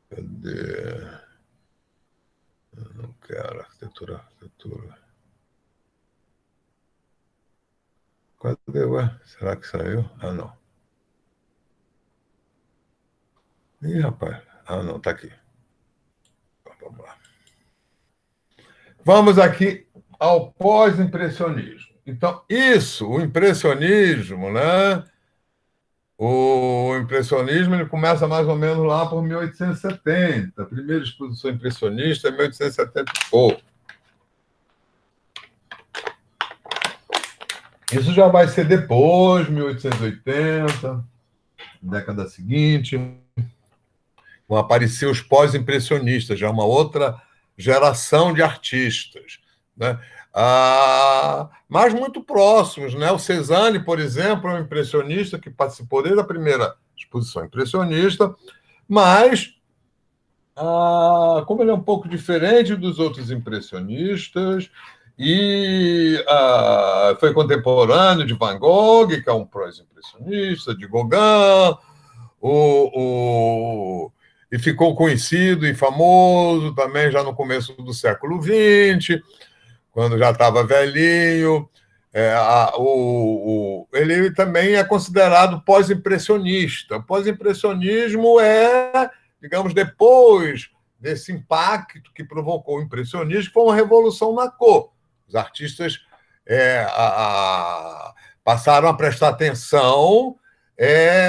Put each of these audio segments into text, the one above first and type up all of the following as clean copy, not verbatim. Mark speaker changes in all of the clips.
Speaker 1: Cadê? Eu não quero arquitetura. Cadê, ué? Será que saiu? Ah, não. Ih, rapaz. Ah, não, tá aqui. Vamos lá. Vamos aqui ao pós-impressionismo. Então, o impressionismo, né? O impressionismo ele começa mais ou menos lá por 1870. A primeira exposição impressionista é 1870 e pouco. Isso já vai ser depois, 1880, década seguinte, vão aparecer os pós-impressionistas, já uma outra geração de artistas, né? Mas muito próximos, né? O Cézanne, por exemplo, é um impressionista que participou desde a primeira exposição impressionista, mas como ele é um pouco diferente dos outros impressionistas e foi contemporâneo de Van Gogh, que é um pós-impressionista, de Gauguin, e ficou conhecido e famoso também já no começo do século XX, quando já estava velhinho. Ele também é considerado pós-impressionista. O pós-impressionismo é, digamos, depois desse impacto que provocou o impressionismo, que foi uma revolução na cor. Os artistas passaram a prestar atenção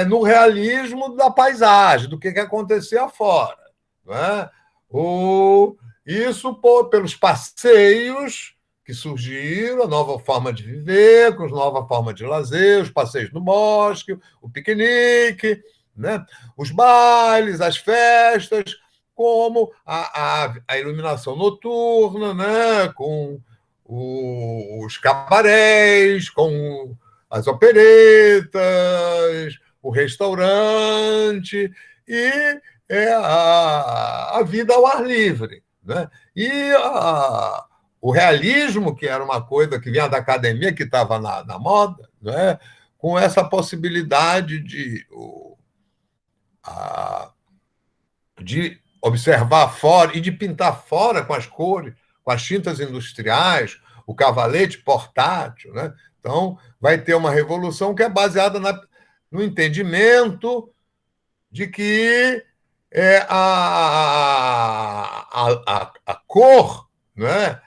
Speaker 1: no realismo da paisagem, do que acontecia fora. Não é? Isso pelos passeios que surgiram, a nova forma de viver, com a nova forma de lazer, os passeios no bosque, o piquenique, né? Os bailes, as festas, como a iluminação noturna, né? Com os cabarés, com as operetas, o restaurante e a vida ao ar livre. Né? E o realismo, que era uma coisa que vinha da academia, que estava na moda, né? Com essa possibilidade de observar fora e de pintar fora com as cores, com as tintas industriais, o cavalete portátil. Né? Então, vai ter uma revolução que é baseada no entendimento de que a cor, né?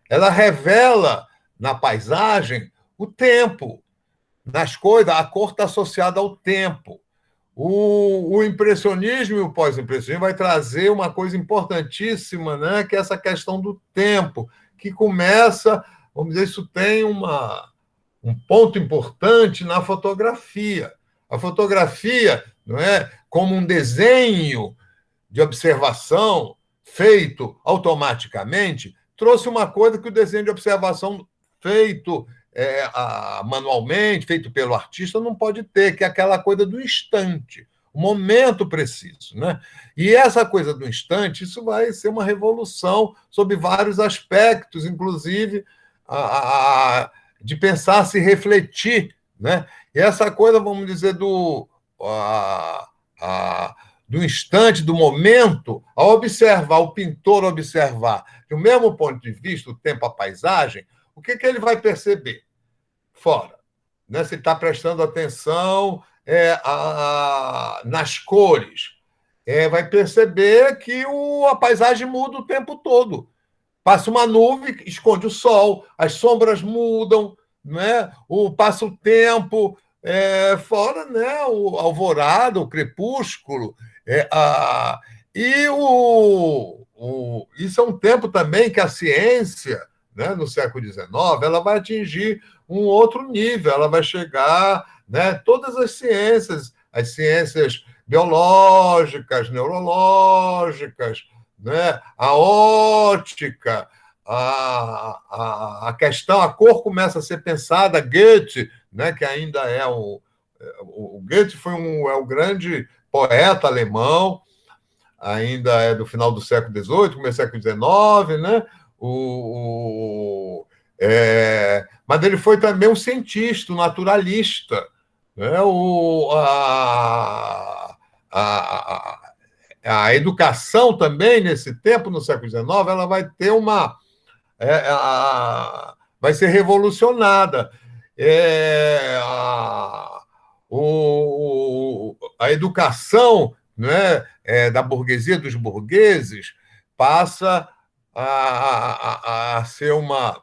Speaker 1: Ela revela na paisagem o tempo, nas coisas, a cor está associada ao tempo. O impressionismo e o pós-impressionismo vai trazer uma coisa importantíssima, né? Que é essa questão do tempo, que começa, vamos dizer, isso tem um ponto importante na fotografia. A fotografia, não é, como um desenho de observação feito automaticamente, trouxe uma coisa que o desenho de observação feito manualmente, feito pelo artista, não pode ter, que é aquela coisa do instante, o momento preciso. Né? E essa coisa do instante, isso vai ser uma revolução sob vários aspectos, inclusive de pensar, se refletir. Né? E essa coisa, vamos dizer, do instante, do momento, ao observar, o pintor observar, do mesmo ponto de vista, o tempo, a paisagem, o que ele vai perceber? Fora. Né? Se está prestando atenção nas cores, vai perceber que a paisagem muda o tempo todo. Passa uma nuvem, esconde o sol, as sombras mudam, né? Passa o tempo, fora, né? O alvorada, o crepúsculo. E isso é um tempo também que a ciência, né, no século XIX, ela vai atingir um outro nível, ela vai chegar, né, todas as ciências biológicas, neurológicas, né, a ótica, a questão, a cor começa a ser pensada, Goethe, né, que ainda o Goethe é um grande poeta alemão, ainda é do final do século XVIII, começo do século XIX, né? Mas ele foi também um cientista, um naturalista, né? A, a educação também, nesse tempo, no século XIX, ela vai ter vai ser revolucionada. A educação, né, da burguesia, dos burgueses, passa a ser uma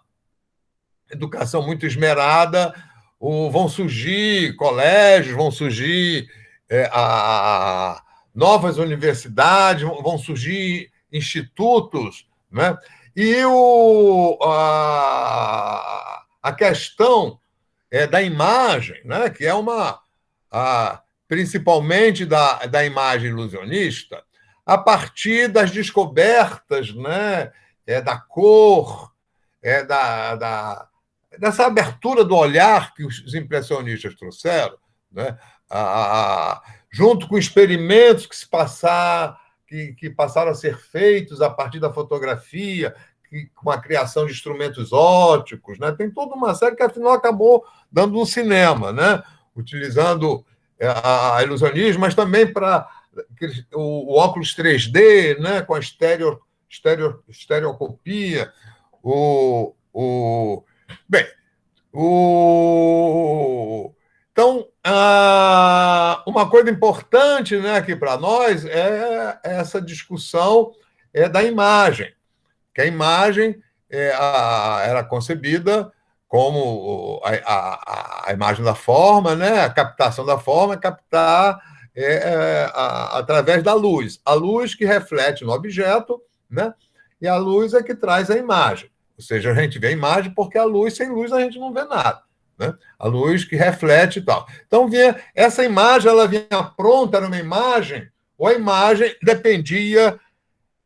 Speaker 1: educação muito esmerada. Vão surgir colégios, vão surgir novas universidades, vão surgir institutos, né? E a questão da imagem, né? Que é principalmente da imagem ilusionista, a partir das descobertas, né? Da cor, dessa abertura do olhar que os impressionistas trouxeram, né? Junto com experimentos que passaram a ser feitos a partir da fotografia, com a criação de instrumentos ópticos, né? Tem toda uma série que, afinal, acabou dando no cinema, né? Utilizando a ilusionismo, mas também para o óculos 3D, né? Com a estereocopia. Bem, então, uma coisa importante, né, aqui para nós é essa discussão da imagem, que a imagem era concebida como a imagem da forma, né, a captação da forma, captar através da luz. A luz que reflete no objeto, né, e a luz é que traz a imagem. Ou seja, a gente vê a imagem porque sem luz a gente não vê nada. Né? A luz que reflete e tal. Então, essa imagem ela vinha pronta, era uma imagem, ou a imagem dependia,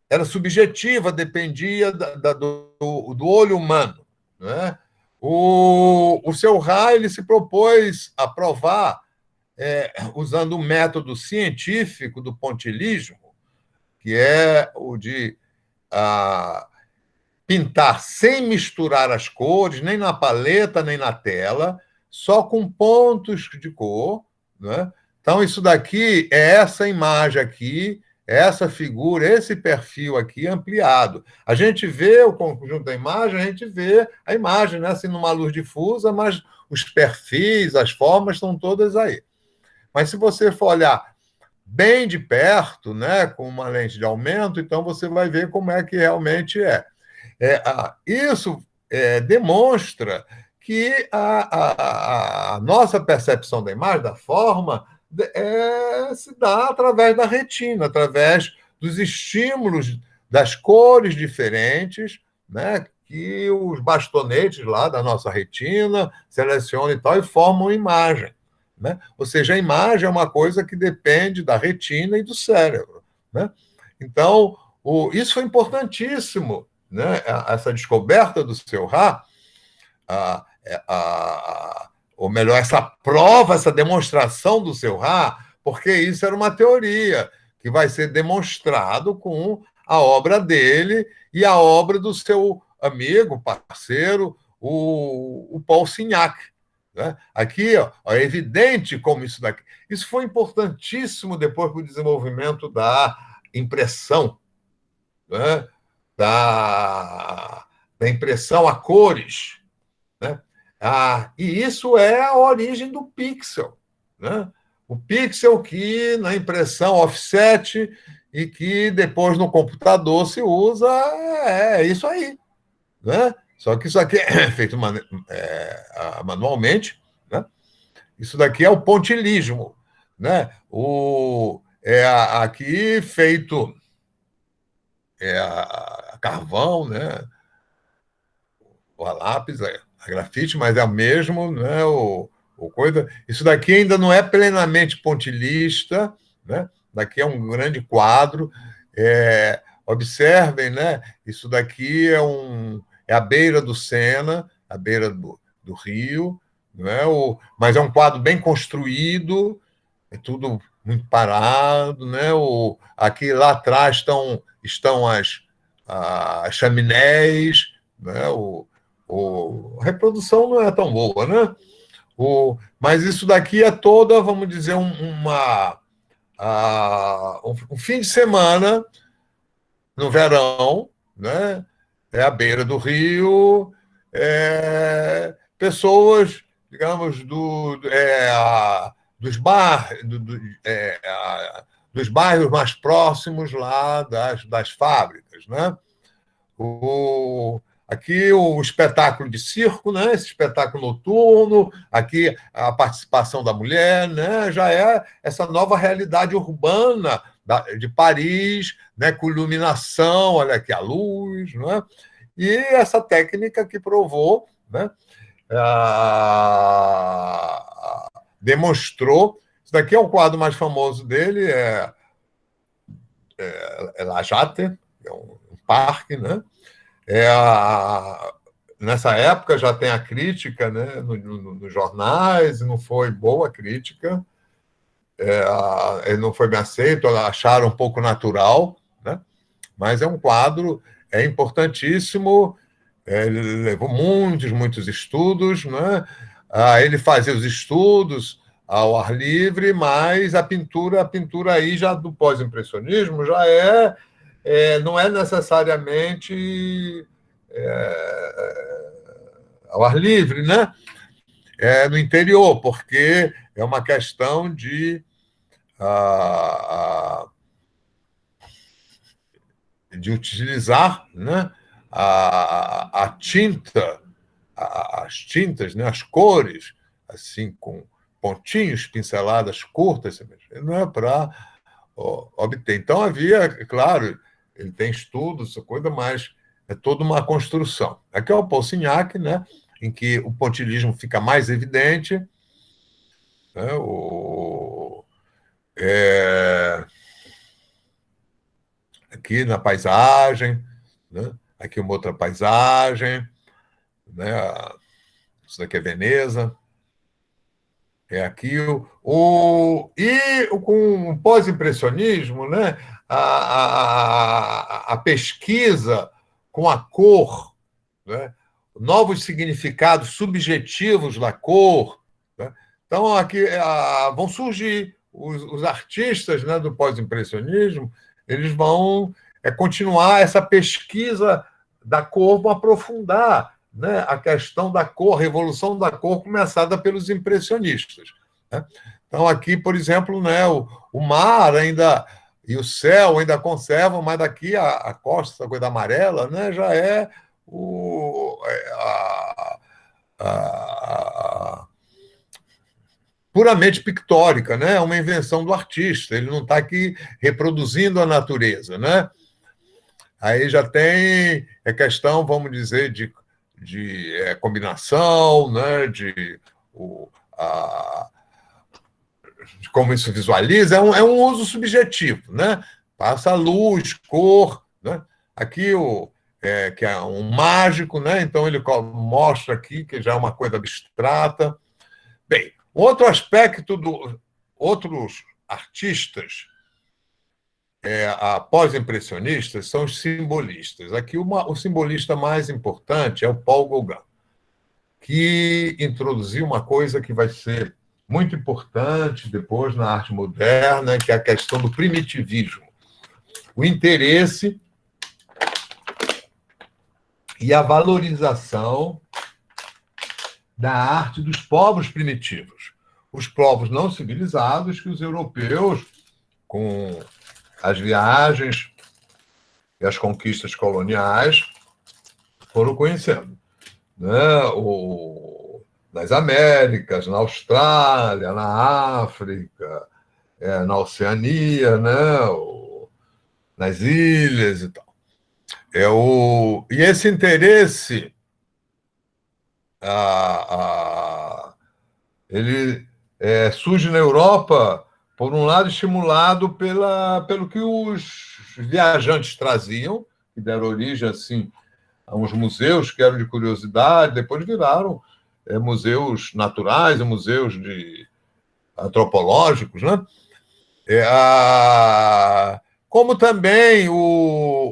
Speaker 1: era subjetiva, dependia do olho humano. Né? O seu Ra, ele se propôs a provar, usando o método científico do pontilhismo, que é o de pintar sem misturar as cores, nem na paleta, nem na tela, só com pontos de cor. Né? Então, isso daqui é essa imagem aqui, essa figura, esse perfil aqui ampliado. A gente vê o conjunto da imagem, a gente vê a imagem, né? Assim, numa luz difusa, mas os perfis, as formas estão todas aí. Mas se você for olhar bem de perto, né, com uma lente de aumento, então você vai ver como é que realmente é. Isso demonstra que a nossa percepção da imagem, da forma, se dá através da retina, através dos estímulos das cores diferentes, né, que os bastonetes lá da nossa retina selecionam e tal, e formam imagem. Né? Ou seja, a imagem é uma coisa que depende da retina e do cérebro. Né? Então, isso foi importantíssimo, né? Essa descoberta do seu Ra, ou melhor, essa prova, essa demonstração do seu Ra, porque isso era uma teoria que vai ser demonstrado com a obra dele e a obra do seu amigo, parceiro, o Paul Signac. Né? Aqui é evidente como isso daqui. Isso foi importantíssimo depois para o desenvolvimento da impressão, né? da impressão a cores. Né? E isso é a origem do pixel. Né? O pixel que na impressão offset e que depois no computador se usa isso aí. Né? Só que isso aqui é feito manualmente. Né? Isso daqui é o pontilhismo. Né? Aqui feito a carvão, né? Ou a lápis, a grafite, mas é o mesmo, né? O coisa. Isso daqui ainda não é plenamente pontilhista, né? Daqui é um grande quadro. Observem, né? Isso daqui é a beira do Sena, a beira do rio, não é? Mas é um quadro bem construído, é tudo muito parado, né? Aqui lá atrás estão as chaminés, né? A reprodução não é tão boa, né? Mas isso daqui é toda, vamos dizer, um fim de semana no verão, né? É à beira do rio, pessoas, digamos, dos bairros mais próximos lá das fábricas, né? Aqui o espetáculo de circo, né? Esse espetáculo noturno, aqui a participação da mulher, né? Já é essa nova realidade urbana de Paris, né? Com iluminação, olha aqui a luz, né? E essa técnica que provou, né? Demonstrou. Isso daqui é o quadro mais famoso dele, La Jate, é um parque, né? É nessa época já tem a crítica, né, nos jornais, e não foi boa a crítica, ele não foi bem aceito, acharam um pouco natural, né? Mas é um quadro importantíssimo, ele levou muitos estudos, né? Ele fazia os estudos ao ar livre, mas a pintura aí já do pós-impressionismo já não é necessariamente ao ar livre, né? No interior, porque é uma questão de utilizar, né, a tinta, as tintas, né, as cores, assim, com pontinhos, pinceladas curtas, não é para obter. Então, havia, claro, ele tem estudos, essa coisa, mas é toda uma construção. Aqui é o Paul Signac, né, em que o pontilhismo fica mais evidente, né, aqui na paisagem, né, aqui uma outra paisagem, né, isso daqui é Veneza, aqui e com o pós-impressionismo, né, a pesquisa com a cor, né, novos significados subjetivos da cor, né? Então aqui vão surgir os artistas, né, do pós-impressionismo, eles vão continuar essa pesquisa da cor, vão aprofundar, né, a questão da cor, a revolução da cor começada pelos impressionistas, né? Então, aqui, por exemplo, né, o mar ainda e o céu ainda conservam, mas daqui a costa, essa coisa amarela, né, já é puramente pictórica, né? É uma invenção do artista, ele não está aqui reproduzindo a natureza, né? Aí já tem a questão, vamos dizer, de combinação, né? De como isso visualiza, é um uso subjetivo, né? Passa luz, cor, né? Aqui que é um mágico, né? Então ele mostra aqui que já é uma coisa abstrata. Bem, outro aspecto outros artistas pós-impressionistas são os simbolistas. Aqui o simbolista mais importante é o Paul Gauguin, que introduziu uma coisa que vai ser muito importante depois na arte moderna, que é a questão do primitivismo. O interesse e a valorização da arte dos povos primitivos. Os povos não civilizados que os europeus, com as viagens e as conquistas coloniais, foram conhecendo, né? Nas Américas, na Austrália, na África, na Oceania, né? Nas ilhas e tal. E esse interesse ele surge na Europa, por um lado, estimulado pelo que os viajantes traziam, que deram origem assim, a uns museus que eram de curiosidade, depois viraram museus naturais, museus antropológicos, né? Como também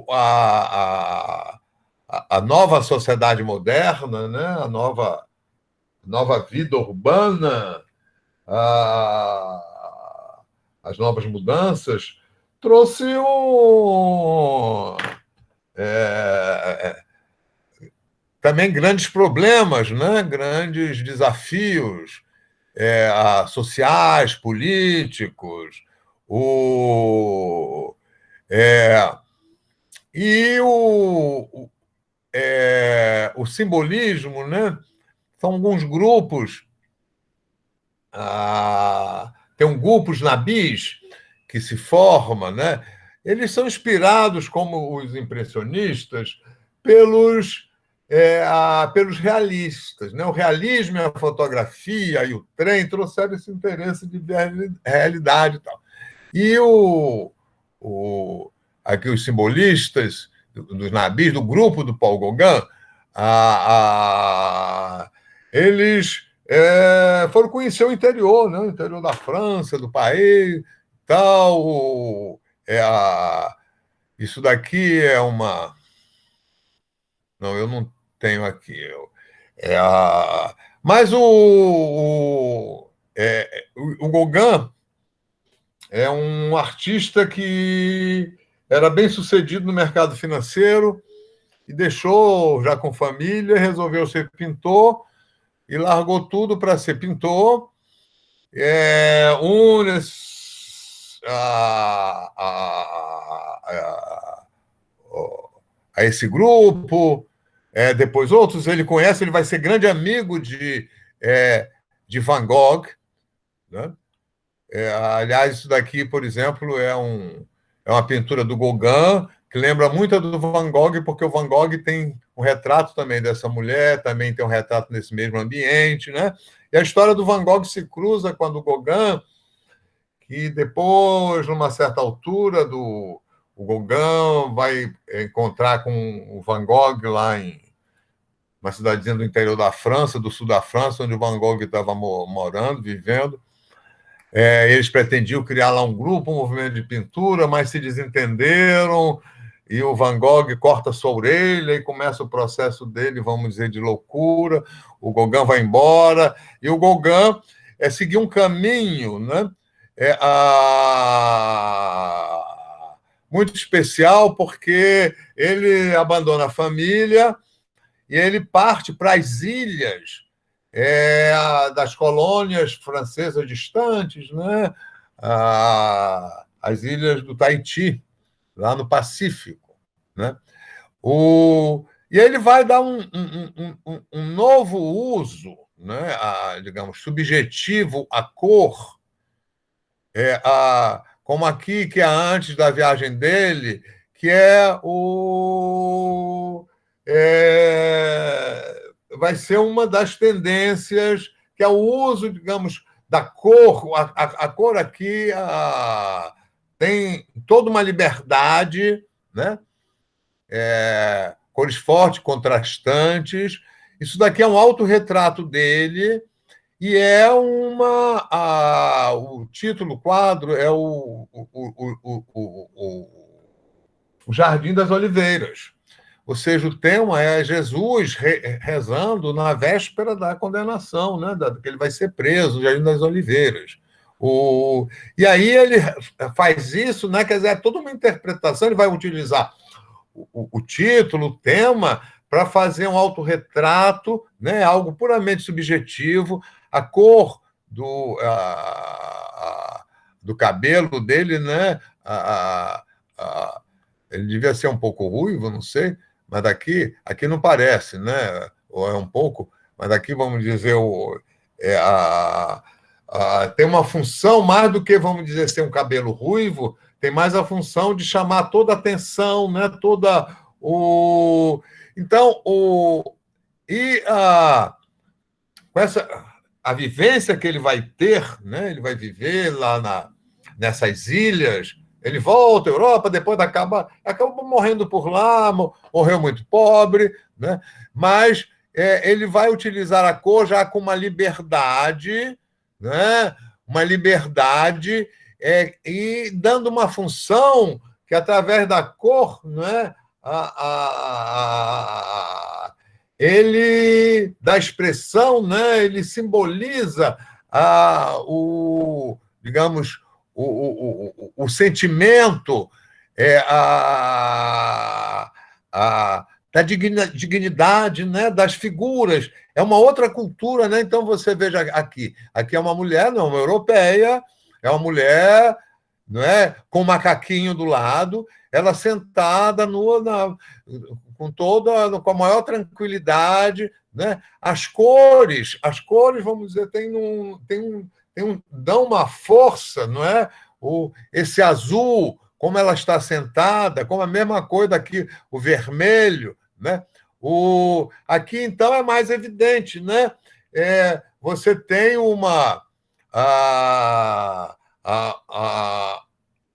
Speaker 1: a nova sociedade moderna, né? A nova nova vida urbana, a, as novas mudanças, trouxe também grandes problemas, né? Grandes desafios sociais, políticos, o, é, e o simbolismo, né? São alguns grupos, tem um grupos nabis que se forma, né? Eles são inspirados, como os impressionistas, pelos realistas, né? O realismo e a fotografia e o trem trouxeram esse interesse de realidade e tal. E aqui os simbolistas dos nabis, do grupo do Paul Gauguin, eles foram conhecer o interior, né? O interior da França, do país, tal. Isso daqui é uma. Não, eu não tenho aqui. Mas o Gauguin é um artista que era bem sucedido no mercado financeiro e deixou, já com família, resolveu ser pintor e largou tudo para ser pintor. Une a esse grupo, depois outros ele conhece, ele vai ser grande amigo de Van Gogh, né? Aliás, isso daqui, por exemplo, é uma pintura do Gauguin, que lembra muito a do Van Gogh, porque o Van Gogh tem um retrato também dessa mulher, também tem um retrato nesse mesmo ambiente, né? E a história do Van Gogh se cruza com a do Gauguin, que depois, numa certa altura, o Gauguin vai encontrar com o Van Gogh lá em uma cidadezinha do interior da França, do sul da França, onde o Van Gogh estava morando, vivendo. Eles pretendiam criar lá um grupo, um movimento de pintura, mas se desentenderam e o Van Gogh corta sua orelha e começa o processo dele, vamos dizer, de loucura. O Gauguin vai embora e o Gauguin seguiu um caminho, né? Muito especial, porque ele abandona a família e ele parte para as ilhas das colônias francesas distantes, né? As ilhas do Tahiti, lá no Pacífico, né? E ele vai dar um novo uso, né? Digamos, subjetivo à cor, como aqui, que é antes da viagem dele, que vai ser uma das tendências, que é o uso, digamos, da cor. A cor aqui tem toda uma liberdade, né? Cores fortes, contrastantes. Isso daqui é um autorretrato dele, e o título, o quadro, é o Jardim das Oliveiras. Ou seja, o tema é Jesus rezando na véspera da condenação, né? Que ele vai ser preso, o Jardim das Oliveiras. E aí ele faz isso, né? Quer dizer, é toda uma interpretação, ele vai utilizar o título, o tema, para fazer um autorretrato, né? Algo puramente subjetivo, a cor do cabelo dele, né? Ele devia ser um pouco ruivo, não sei, mas aqui não parece, né? Ou é um pouco, mas aqui, vamos dizer, tem uma função mais do que, vamos dizer, ser um cabelo ruivo, tem mais a função de chamar toda a atenção, né? Então, com a vivência que ele vai ter, né? Ele vai viver lá nessas ilhas, ele volta à Europa, depois acaba morrendo por lá, morreu muito pobre, né? Mas ele vai utilizar a cor já com uma liberdade, né? Uma liberdade e dando uma função que, através da cor, né? ele da expressão, né? Ele simboliza digamos, o sentimento da dignidade, né? Das figuras. É uma outra cultura, né? Então você veja aqui é uma mulher, não é uma europeia, é uma mulher, não é, com um macaquinho do lado, ela sentada com a maior tranquilidade, né? As cores, vamos dizer, dão uma força, não é? Esse azul, como ela está sentada, como a mesma coisa aqui, o vermelho, né? Aqui, então, é mais evidente, né? Você tem a,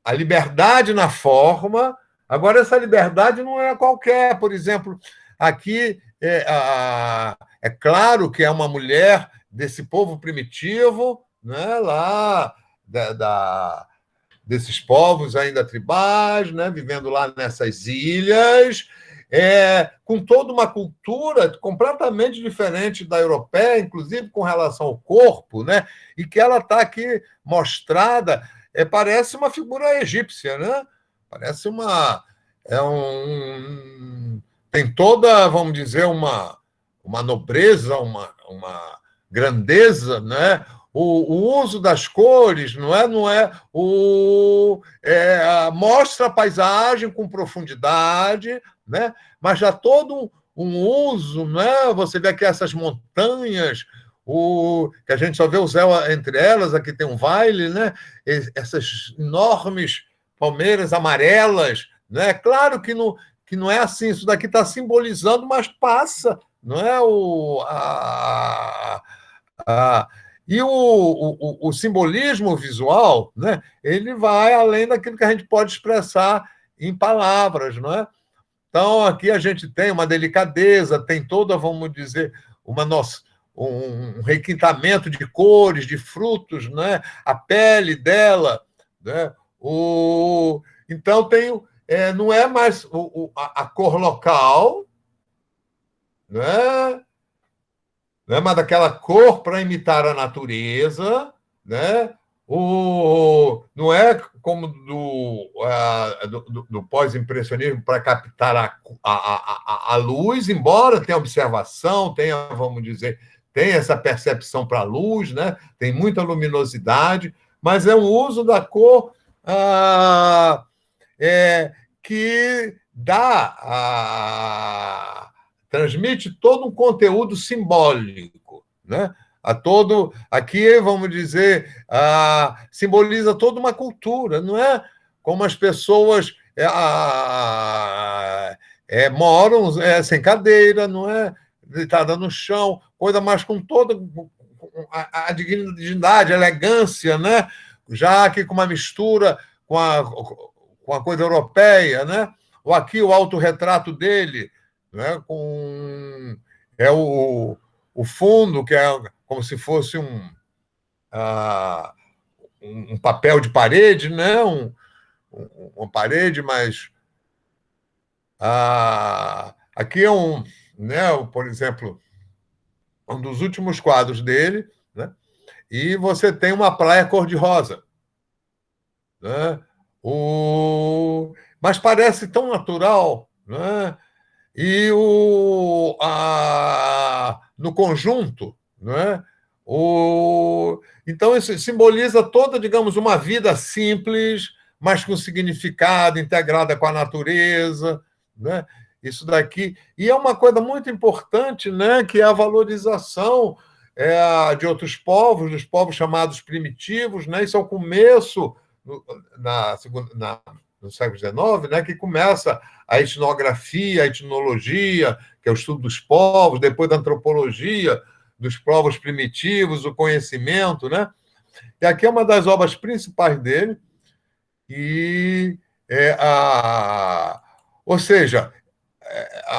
Speaker 1: a liberdade na forma. Agora, essa liberdade não é qualquer. Por exemplo, aqui é claro que é uma mulher desse povo primitivo, né? Lá desses povos ainda tribais, né? Vivendo lá nessas ilhas, com toda uma cultura completamente diferente da europeia, inclusive com relação ao corpo, né? E que ela está aqui mostrada, parece uma figura egípcia, né? Parece tem toda, vamos dizer, uma nobreza, uma grandeza, né? O uso das cores mostra a paisagem com profundidade, né? Mas já todo um uso, né? Você vê aqui essas montanhas, que a gente só vê o céu entre elas, aqui tem um vale, né? Essas enormes palmeiras amarelas, né? Claro que não é assim, isso daqui está simbolizando, mas passa, não é? E o simbolismo visual, né, ele vai além daquilo que a gente pode expressar em palavras, não é? Então, aqui a gente tem uma delicadeza, tem toda, vamos dizer, um requintamento de cores, de frutos, né? A pele dela, né? Então, não é mais a cor local, né? Né? Mas daquela cor para imitar a natureza, né? Não é como do pós-impressionismo para captar a luz, embora tenha observação, vamos dizer, tenha essa percepção para a luz, né? Tem muita luminosidade, mas é um uso da cor que transmite todo um conteúdo simbólico, né? Aqui, vamos dizer, simboliza toda uma cultura, não é? Como as pessoas moram sem cadeira, não é? Deitada no chão, coisa mais com toda a dignidade, a elegância, né? Já aqui com uma mistura com a coisa europeia, né? Ou aqui o autorretrato dele, né? O fundo, que é como se fosse um papel de parede, né? Uma parede, mas aqui é né? Por exemplo, um dos últimos quadros dele, né? E você tem uma praia cor-de-rosa, né? Mas parece tão natural, né? E no conjunto, não é? Então, isso simboliza toda, digamos, uma vida simples, mas com significado, integrada com a natureza, né? Isso daqui. E é uma coisa muito importante, né? Que é a valorização de outros povos, dos povos chamados primitivos, né? Isso é o começo, no século XIX, né? Que começa a etnografia, a etnologia, que é o estudo dos povos, depois da antropologia dos povos primitivos, o conhecimento, né? E aqui é uma das obras principais dele, ou seja,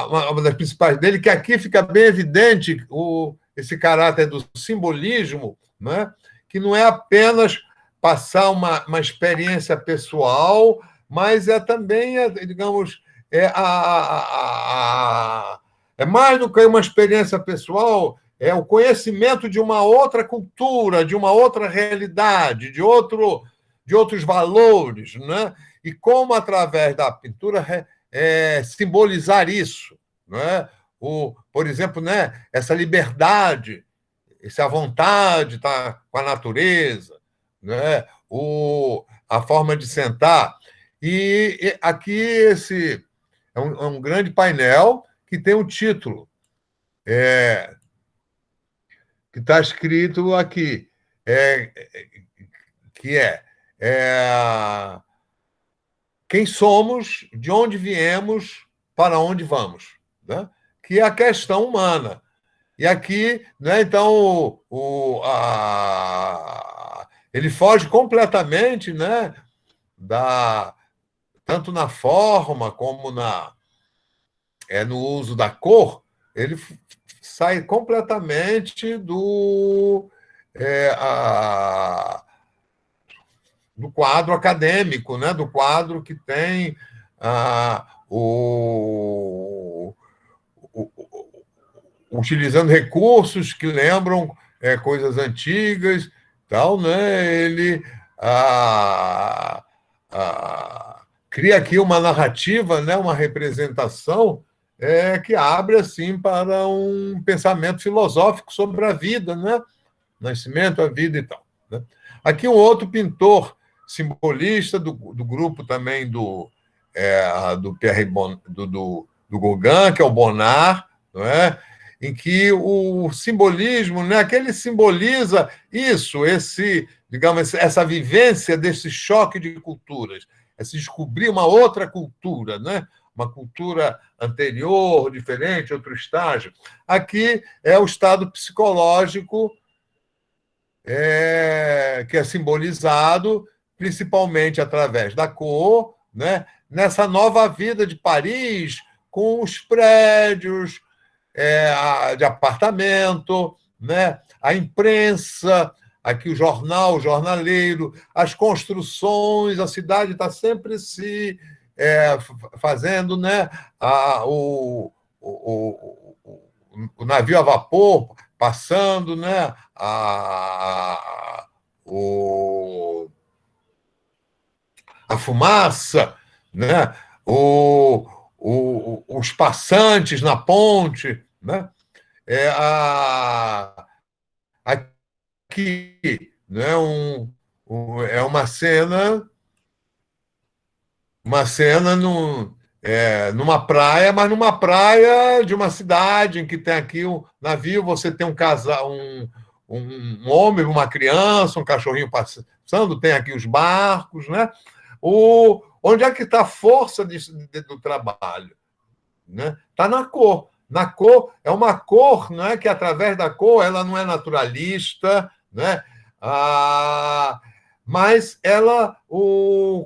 Speaker 1: uma das principais dele, que aqui fica bem evidente esse caráter do simbolismo, né? Que não é apenas passar uma experiência pessoal, mas também, digamos, É mais do que uma experiência pessoal, é o conhecimento de uma outra cultura, de uma outra realidade, de outros valores, né? E como, através da pintura, simbolizar isso. Né? Por exemplo, né? Essa liberdade, essa vontade de estar com a natureza, né? A forma de sentar. E aqui esse é um grande painel que tem um título, que está escrito aqui, é, que é quem somos, de onde viemos, para onde vamos, né? Que é a questão humana. E aqui, né, então, ele foge completamente, né, tanto na forma como no uso da cor, ele sai completamente é, a, do quadro acadêmico, né, do quadro que tem ah, o, utilizando recursos que lembram coisas antigas, tal, né? Ele cria aqui uma narrativa, né? Uma representação que abre assim para um pensamento filosófico sobre a vida, né? Nascimento, a vida e tal. Né? Aqui um outro pintor simbolista do grupo também do Pierre do Gauguin, que é o Bonnard, não é? Em que o simbolismo, né, aquele simboliza isso, digamos, essa vivência desse choque de culturas, é se descobrir uma outra cultura, né? Uma cultura anterior, diferente, outro estágio. Aqui é o estado psicológico que é simbolizado principalmente através da cor, né? Nessa nova vida de Paris, com os prédios de apartamento, né? A imprensa, aqui o jornal, o jornaleiro, as construções, a cidade está sempre se fazendo, né? O navio a vapor passando, né? A fumaça, né? Os passantes na ponte, né? Aqui, né? É uma cena numa praia, mas numa praia de uma cidade em que tem aqui um navio, você tem um casal, um homem, uma criança, um cachorrinho passando, tem aqui os barcos, né? Onde é que está a força do trabalho? Né? Está na cor. Na cor, é uma cor, não é, que através da cor ela não é naturalista, né? Mas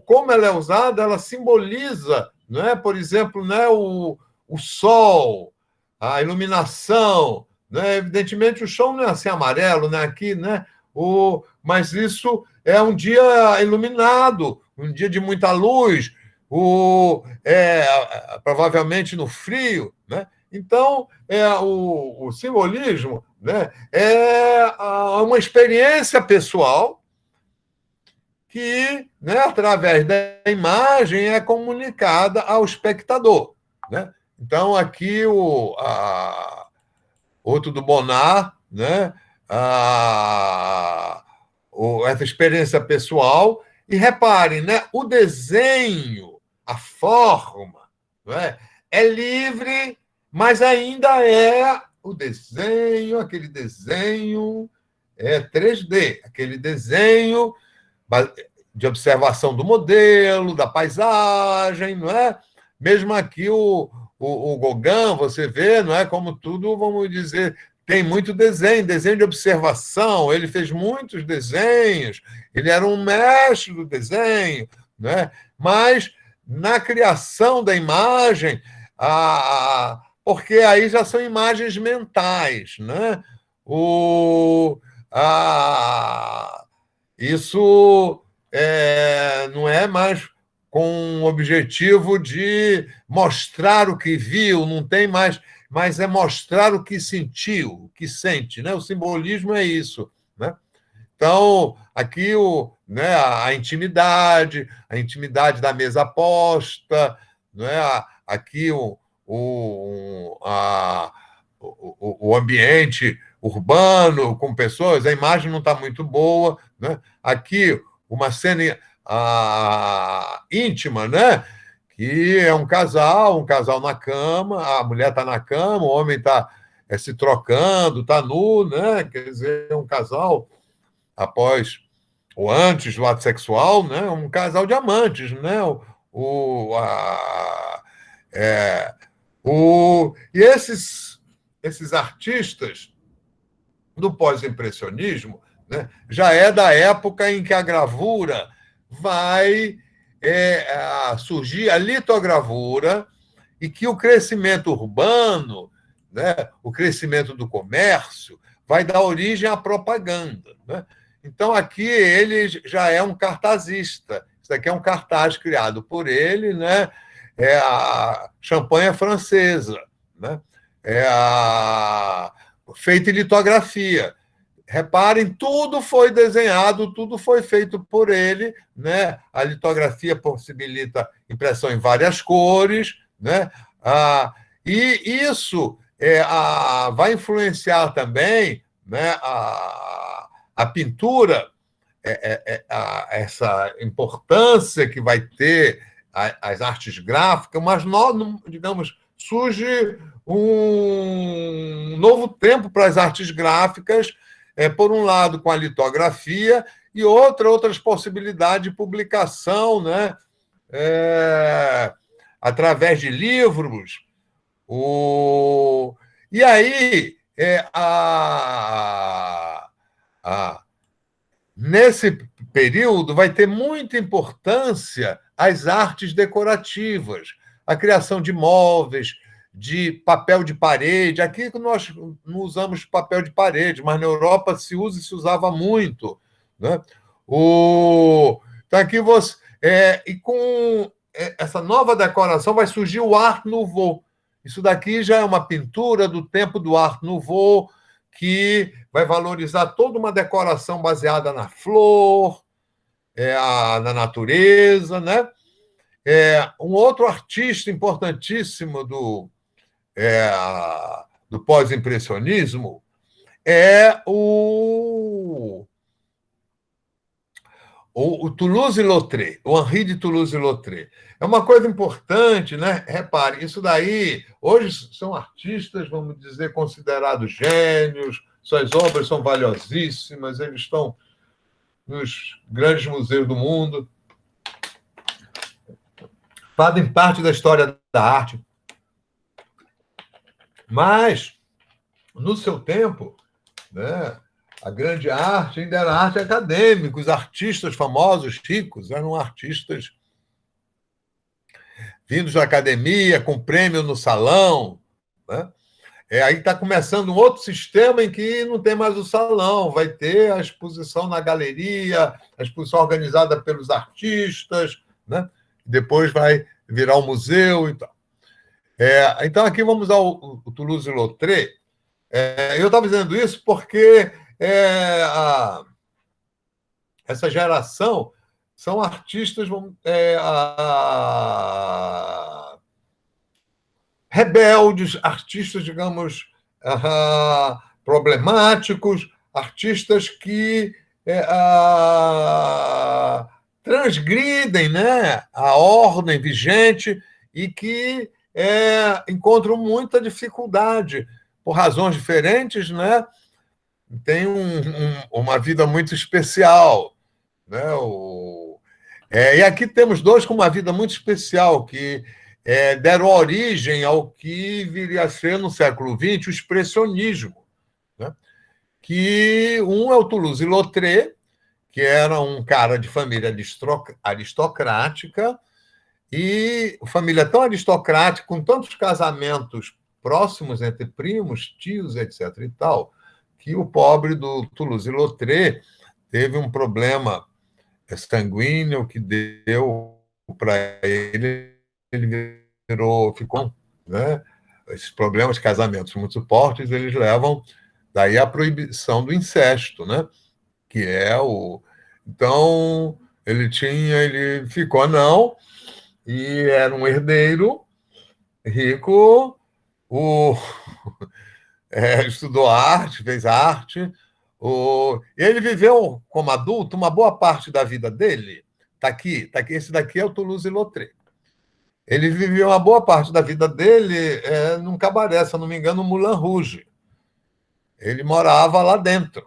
Speaker 1: como ela é usada, ela simboliza, não é? Por exemplo, né, o sol, a iluminação, né? Evidentemente o chão não é assim amarelo, né? Aqui, né? Mas isso é um dia iluminado, um dia de muita luz, provavelmente no frio, né? Então, o simbolismo, né, é uma experiência pessoal que, né, através da imagem, é comunicada ao espectador. Né? Então, aqui outro do Bonnard, né, essa experiência pessoal. E reparem, né, o desenho, a forma, né, é livre, mas ainda é o desenho, aquele desenho 3D, aquele desenho de observação do modelo, da paisagem, não é? Mesmo aqui o Gauguin, você vê, não é? Como tudo, vamos dizer, tem muito desenho de observação, ele fez muitos desenhos, ele era um mestre do desenho, né? Mas na criação da imagem, porque aí já são imagens mentais, né? Isso não é mais com o objetivo de mostrar o que viu, não tem mais. mas é mostrar o que sentiu, o que sente, né? O simbolismo é isso, né? Então, aqui né, a intimidade da mesa posta, né? Aqui o ambiente urbano com pessoas, a imagem não está muito boa, né? Aqui uma cena íntima, né? Que é um casal na cama, a mulher está na cama, o homem está se trocando, está nu, né? Quer dizer, é um casal após ou antes do ato sexual, né? Um casal de amantes, né? O, a, é, e esses artistas do pós-impressionismo, né, já é da época em que a gravura vai surgir, a litogravura, e que o crescimento urbano, né, o crescimento do comércio, vai dar origem à propaganda. Né? Então, aqui ele já é um cartazista. Isso aqui é um cartaz criado por ele, né? É a champanhe francesa, né? É feita em litografia. Reparem, tudo foi desenhado, tudo foi feito por ele, né? A litografia possibilita impressão em várias cores, né? E isso vai influenciar também, né? A pintura, essa importância que vai ter as artes gráficas, mas nós, digamos, surge um novo tempo para as artes gráficas, por um lado, com a litografia, e outras possibilidades de publicação, né? Através de livros. E aí, nesse período, vai ter muita importância as artes decorativas, a criação de móveis, de papel de parede. Aqui nós não usamos papel de parede, mas na Europa se usa e se usava muito. Né? Então, aqui você. E com essa nova decoração vai surgir o Art Nouveau. Isso daqui já é uma pintura do tempo do Art Nouveau, que vai valorizar toda uma decoração baseada na flor, na natureza, né? Um outro artista importantíssimo do pós-impressionismo é o Toulouse-Lautrec, o Henri de Toulouse-Lautrec. É uma coisa importante, né? Repare, isso daí, hoje são artistas, vamos dizer, considerados gênios, suas obras são valiosíssimas, eles estão nos grandes museus do mundo, fazem parte da história da arte. Mas, no seu tempo, né, a grande arte ainda era arte acadêmica, os artistas famosos, ricos, eram artistas vindos da academia, com prêmio no salão. Né? Aí está começando um outro sistema em que não tem mais o salão, vai ter a exposição na galeria, a exposição organizada pelos artistas, né? Depois vai virar um museu e tal. Então, aqui vamos ao Toulouse-Lautrec. Eu estava dizendo isso porque essa geração são artistas rebeldes, artistas, digamos, problemáticos, artistas que transgridem, né, a ordem vigente e que encontram muita dificuldade por razões diferentes, né? Tem uma vida muito especial, né? E aqui temos dois com uma vida muito especial, que deram origem ao que viria a ser, no século XX, o expressionismo. Né? Que um é o Toulouse-Lautrec, que era um cara de família aristocrática, e família tão aristocrática, com tantos casamentos próximos entre primos, tios, etc. e tal, que o pobre do Toulouse-Lautrec teve um problema sanguíneo que deu para ele ficou, né? esses problemas de casamentos muito fortes, eles levam daí à proibição do incesto, né? Que é o... Então, ele ficou anão e era um herdeiro rico, estudou arte, fez arte, e ele viveu como adulto uma boa parte da vida dele. Esse daqui é o Toulouse-Lautrec. Ele viveu uma boa parte da vida dele num cabaré, se eu não me engano, no Moulin Rouge. Ele morava lá dentro.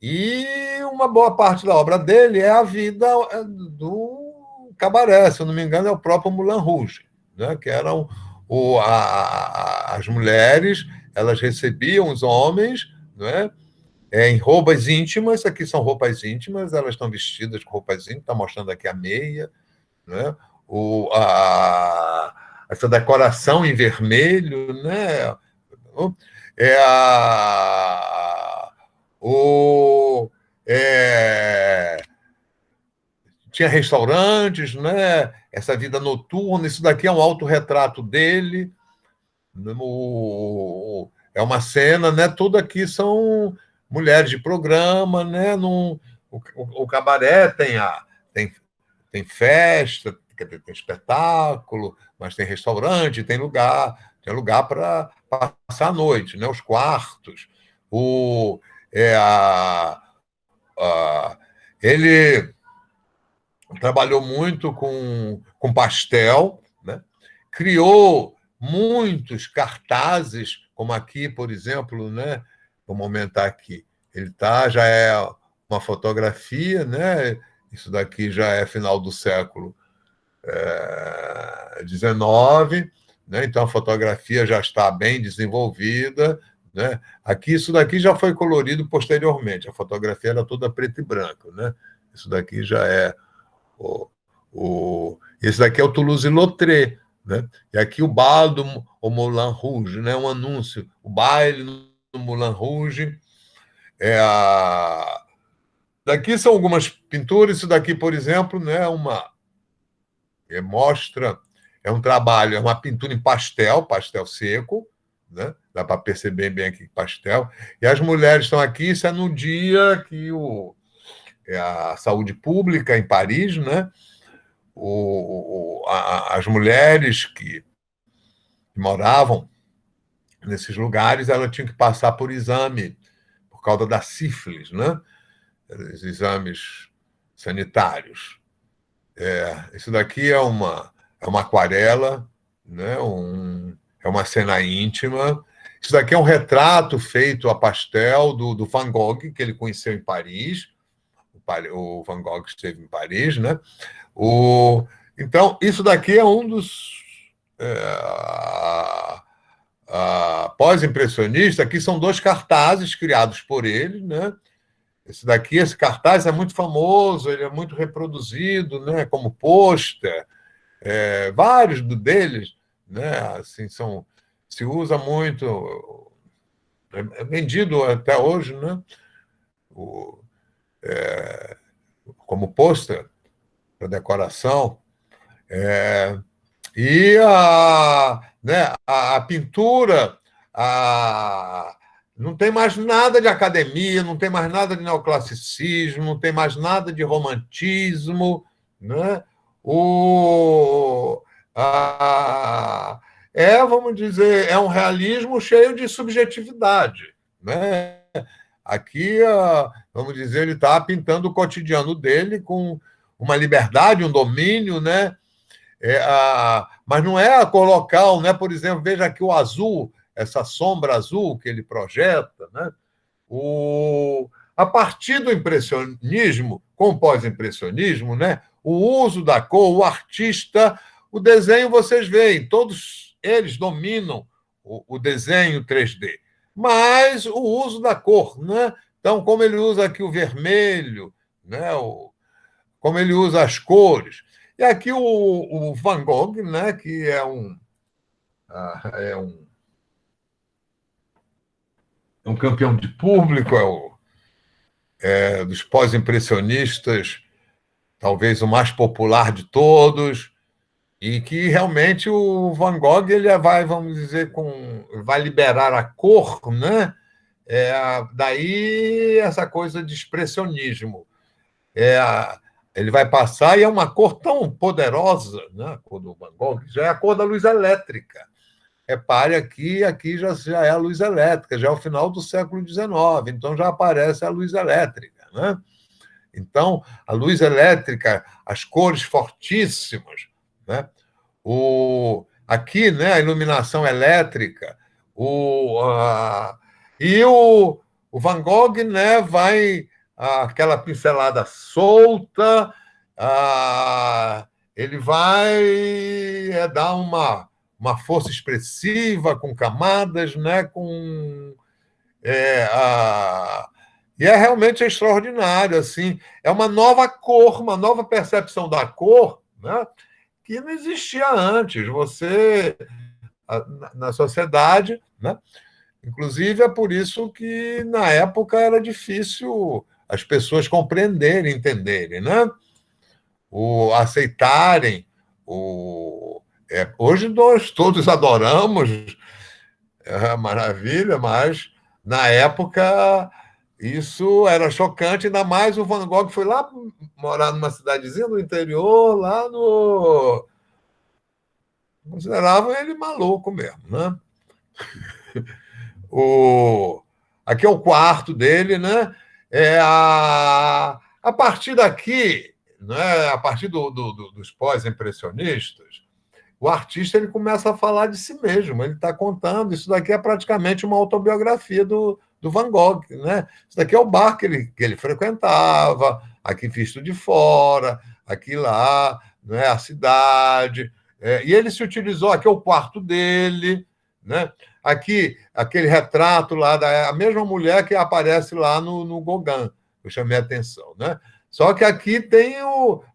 Speaker 1: E uma boa parte da obra dele é a vida do cabaré, se eu não me engano, é o próprio Moulin Rouge, né? Que eram as mulheres, elas recebiam os homens, né? Em roupas íntimas, aqui são roupas íntimas, elas estão vestidas com roupas íntimas, está mostrando aqui a meia, né? Essa decoração em vermelho, né? É a, o, é, tinha restaurantes, né? Essa vida noturna, isso daqui é um autorretrato dele, é uma cena, né? Tudo aqui são mulheres de programa, né? O cabaré tem festa, tem espetáculo, mas tem restaurante, tem lugar para passar a noite, né? Os quartos. É, ele trabalhou muito com pastel, né? Criou muitos cartazes, como aqui, por exemplo, né? Vamos aumentar aqui. Já é uma fotografia, né? Isso daqui já é final do século XIX, né? Então a fotografia já está bem desenvolvida, né? Aqui, isso daqui já foi colorido posteriormente, a fotografia era toda preto e branco, né? Isso daqui já é esse daqui é o Toulouse-Lautrec, né? E aqui o bal do Moulin Rouge, né? Um anúncio, o baile no Moulin Rouge. Daqui são algumas pinturas, isso daqui, por exemplo, né? Mostra, é um trabalho, é uma pintura em pastel seco, né? Dá para perceber bem aqui pastel. E as mulheres estão aqui, isso é no dia que a saúde pública em Paris, né? As mulheres que moravam nesses lugares, elas tinham que passar por exame, por causa da sífilis, né? Os exames sanitários. Isso daqui é uma aquarela, né? É uma cena íntima. Isso daqui é um retrato feito a pastel do Van Gogh, que ele conheceu em Paris. O Van Gogh esteve em Paris, né? Então, isso daqui é um dos pós-impressionistas. Aqui são 2 cartazes criados por ele, né? Esse cartaz é muito famoso, ele é muito reproduzido, né? Como pôster. Vários deles, né? Assim, se usa muito, é vendido até hoje, né? Como pôster para decoração. E né, a pintura, não tem mais nada de academia, não tem mais nada de neoclassicismo, não tem mais nada de romantismo, né? Vamos dizer, é um realismo cheio de subjetividade, né? Aqui, vamos dizer, ele está pintando o cotidiano dele com uma liberdade, um domínio, né? Mas não é a cor local, né? Por exemplo, veja aqui o azul, essa sombra azul que ele projeta, né? A partir do impressionismo, com o pós-impressionismo, né? O uso da cor, o artista, o desenho, vocês veem, todos eles dominam o desenho 3D, mas o uso da cor, né? Então, como ele usa aqui o vermelho, né? Como ele usa as cores. E aqui o Van Gogh, né? Que é um campeão de público, dos pós-impressionistas, talvez o mais popular de todos. E que realmente o Van Gogh ele vai, vamos dizer, vai liberar a cor, né? Daí essa coisa de expressionismo. É, ele vai passar e é uma cor tão poderosa, né? A cor do Van Gogh, já é a cor da luz elétrica. Repare aqui já é a luz elétrica, já é o final do século XIX, então já aparece a luz elétrica, né? Então, a luz elétrica, as cores fortíssimas, né? Aqui, né, a iluminação elétrica, e o Van Gogh, né, vai aquela pincelada solta, ele vai dar uma força expressiva com camadas, né, é, a, e realmente extraordinário, assim, é uma nova cor, uma nova percepção da cor, né, que não existia antes. Você, na sociedade, né? Inclusive é por isso que na época era difícil as pessoas compreenderem, entenderem, né? Aceitarem. Hoje nós todos adoramos, maravilha, mas na época isso era chocante, ainda mais o Van Gogh foi lá morar numa cidadezinha do interior, lá no consideravam ele maluco mesmo, né? O, aqui é o quarto dele, né? A partir daqui, né? A partir dos pós-impressionistas, o artista ele começa a falar de si mesmo. Ele está contando. Isso daqui é praticamente uma autobiografia do Van Gogh, né? Isso daqui é o bar que ele frequentava, aqui visto de fora, aqui lá, né? A cidade. E ele se utilizou, aqui é o quarto dele, né? Aqui, aquele retrato lá a mesma mulher que aparece lá no Gauguin, eu chamei a atenção, né? Só que aqui tem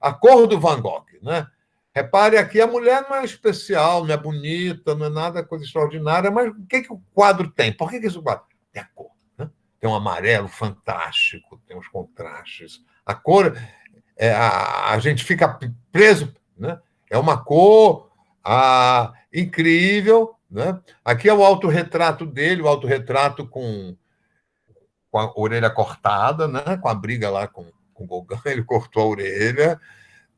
Speaker 1: a cor do Van Gogh, né? Repare aqui, a mulher não é especial, não é bonita, não é nada coisa extraordinária, mas o que o quadro tem? Por que esse quadro? Tem a cor, né? Tem um amarelo fantástico, tem os contrastes. A cor, a gente fica preso, né? É uma cor incrível, né? Aqui é o autorretrato dele, o autorretrato com a orelha cortada, né? Com a briga lá com o Gauguin, ele cortou a orelha,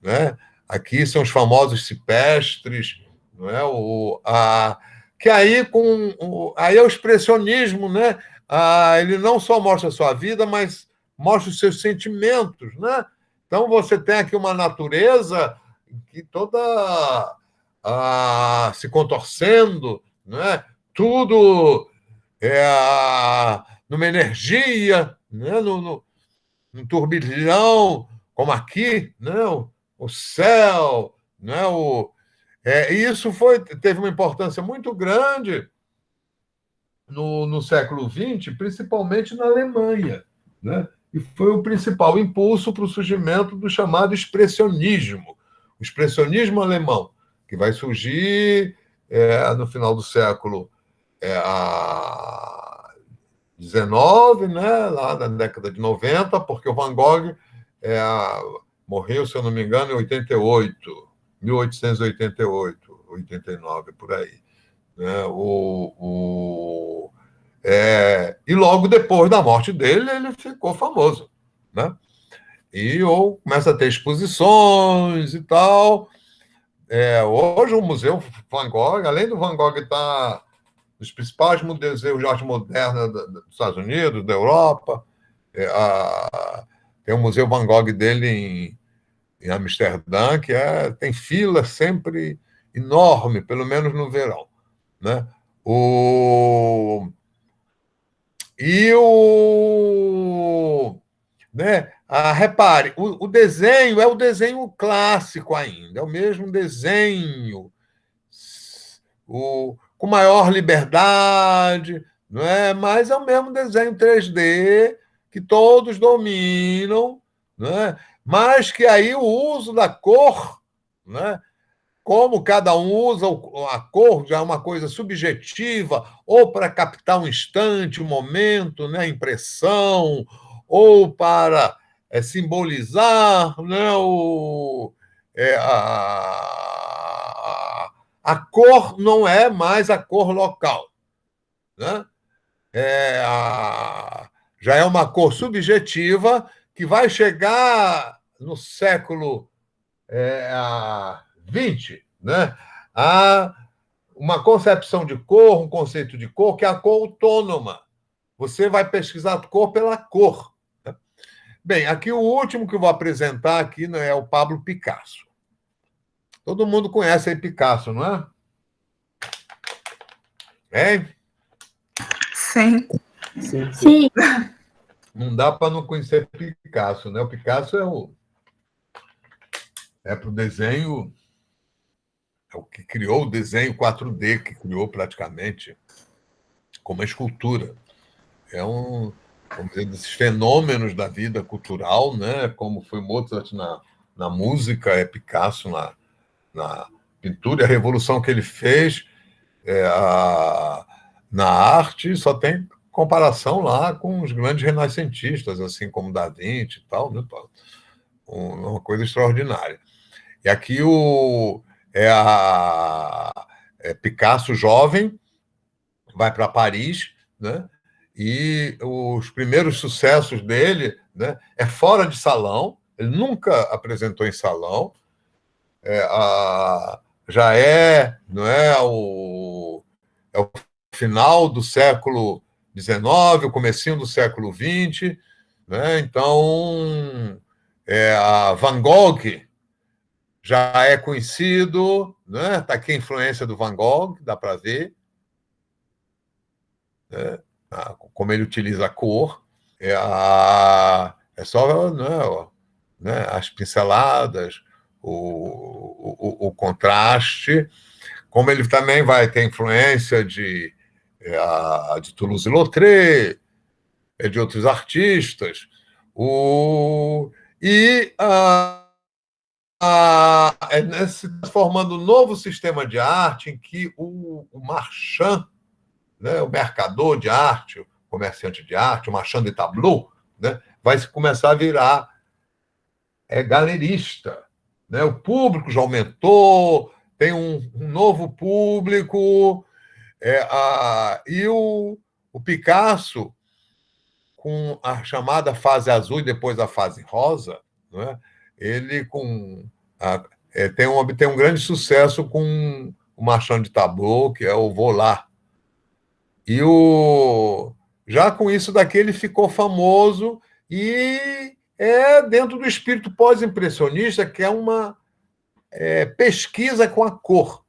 Speaker 1: né? Aqui são os famosos cipestres, não é? Que aí aí é o expressionismo, né? Ele não só mostra a sua vida, mas mostra os seus sentimentos, né? Então você tem aqui uma natureza que toda se contorcendo, né? Tudo numa energia, né? Num turbilhão, como aqui, né? O céu, né? E isso teve uma importância muito grande no século XX, principalmente na Alemanha, né? E foi o principal impulso para o surgimento do chamado expressionismo, o expressionismo alemão, que vai surgir no final do século XIX, né? Lá na década de 90, porque o Van Gogh morreu, se eu não me engano, em 88, 1888, 89, por aí. Né? E logo depois da morte dele, ele ficou famoso. Né? E começa a ter exposições e tal. Hoje o Museu Van Gogh, além do Van Gogh estar nos principais museus de arte moderna dos Estados Unidos, da Europa, tem o Museu Van Gogh dele em Amsterdã, que tem fila sempre enorme, pelo menos no verão. Né? E né? Repare, o desenho é o desenho clássico ainda, é o mesmo desenho, com maior liberdade, não é? Mas é o mesmo desenho 3D que todos dominam, não é? Mas que aí o uso da cor, né? Como cada um usa a cor, já é uma coisa subjetiva, ou para captar um instante, um momento, né, a impressão, ou para simbolizar, né, a cor não é mais a cor local, né? Já é uma cor subjetiva que vai chegar no século XX, né? A uma concepção de cor, um conceito de cor, que é a cor autônoma. Você vai pesquisar cor pela cor. Bem, aqui o último que eu vou apresentar aqui, né, é o Pablo Picasso. Todo mundo conhece aí Picasso, não é? Hein?
Speaker 2: Sim.
Speaker 3: Sim.
Speaker 1: Não dá para não conhecer Picasso, né? O Picasso é para o desenho, é o que criou o desenho 4D, que criou praticamente como a escultura. É vamos dizer, desses fenômenos da vida cultural, né? Como foi Mozart na música, é Picasso na pintura, e a revolução que ele fez na arte só tem comparação lá com os grandes renascentistas, assim como Da Vinci e tal, né? Uma coisa extraordinária. E aqui Picasso jovem, vai para Paris, né? E os primeiros sucessos dele, né, é fora de salão, ele nunca apresentou em salão, já não é o final do século XIX, o comecinho do século XX, né? Então, a Van Gogh já é conhecido, né? Está aqui a influência do Van Gogh, dá para ver, né? Como ele utiliza a cor, é só, né, as pinceladas, o contraste, como ele também vai ter influência de Toulouse-Lautrec, de outros artistas, e se formando um novo sistema de arte em que o marchand, né, o mercador de arte, o comerciante de arte, o marchand de tableau, né, vai começar a virar galerista. Né? O público já aumentou, tem um novo público, e o Picasso, com a chamada fase azul e depois a fase rosa, né, ele tem um grande sucesso com o marchand de tableau, que é o Vollard. E já com isso daqui ele ficou famoso e dentro do espírito pós-impressionista, que é uma pesquisa com a cor.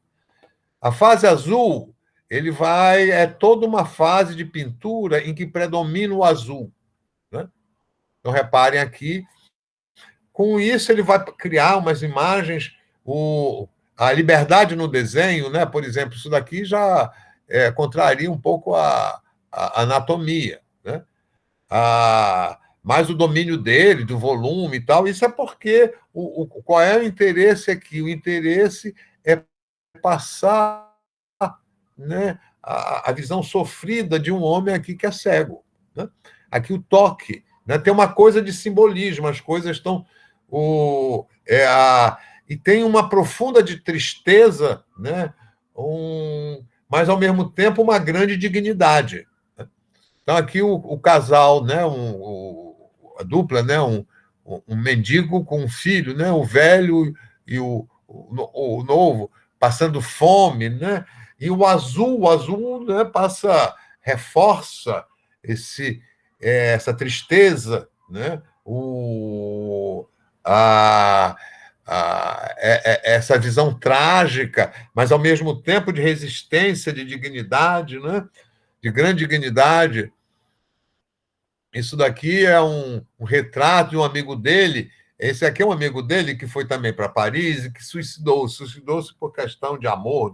Speaker 1: A fase azul, é toda uma fase de pintura em que predomina o azul. Né? Então, reparem aqui, com isso ele vai criar umas imagens, a liberdade no desenho, né? Por exemplo, isso daqui já contraria um pouco a anatomia, né? Mas o domínio dele, do volume e tal, isso é porque qual é o interesse aqui? O interesse é passar, né, a visão sofrida de um homem aqui que é cego. Né? Aqui o toque, né? Tem uma coisa de simbolismo, as coisas estão... e tem uma profunda de tristeza, né? Mas, ao mesmo tempo, uma grande dignidade. Então, aqui o casal, né? A dupla, né? Um mendigo com um filho, né? O velho e o novo, passando fome, né? E o azul, né? Reforça essa tristeza, né? Essa visão trágica, mas, ao mesmo tempo, de resistência, de dignidade, né? De grande dignidade. Isso daqui é um retrato de um amigo dele. Esse aqui é um amigo dele que foi também para Paris e que suicidou-se por questão de amor.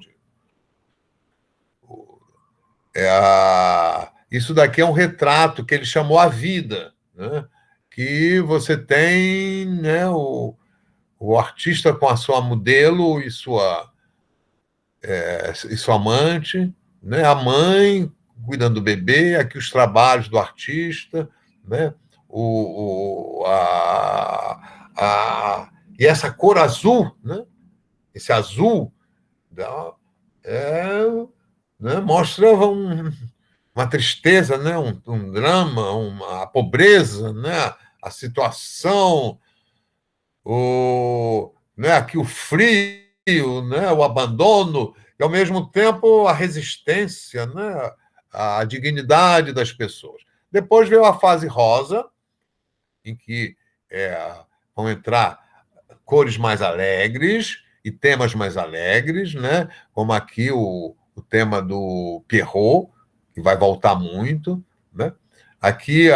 Speaker 1: Isso daqui é um retrato que ele chamou A Vida, né? Que você tem, né, o artista com a sua modelo e sua amante, né? A mãe cuidando do bebê, aqui os trabalhos do artista, né? E essa cor azul, né? Esse azul né? Mostrava uma tristeza, né? Um drama, a pobreza, né? A situação, né? Aqui o frio, né? O abandono, e, ao mesmo tempo, a resistência, né? A dignidade das pessoas. Depois veio a fase rosa, em que vão entrar cores mais alegres e temas mais alegres, né? Como aqui o tema do Pierrot, que vai voltar muito, né? Aqui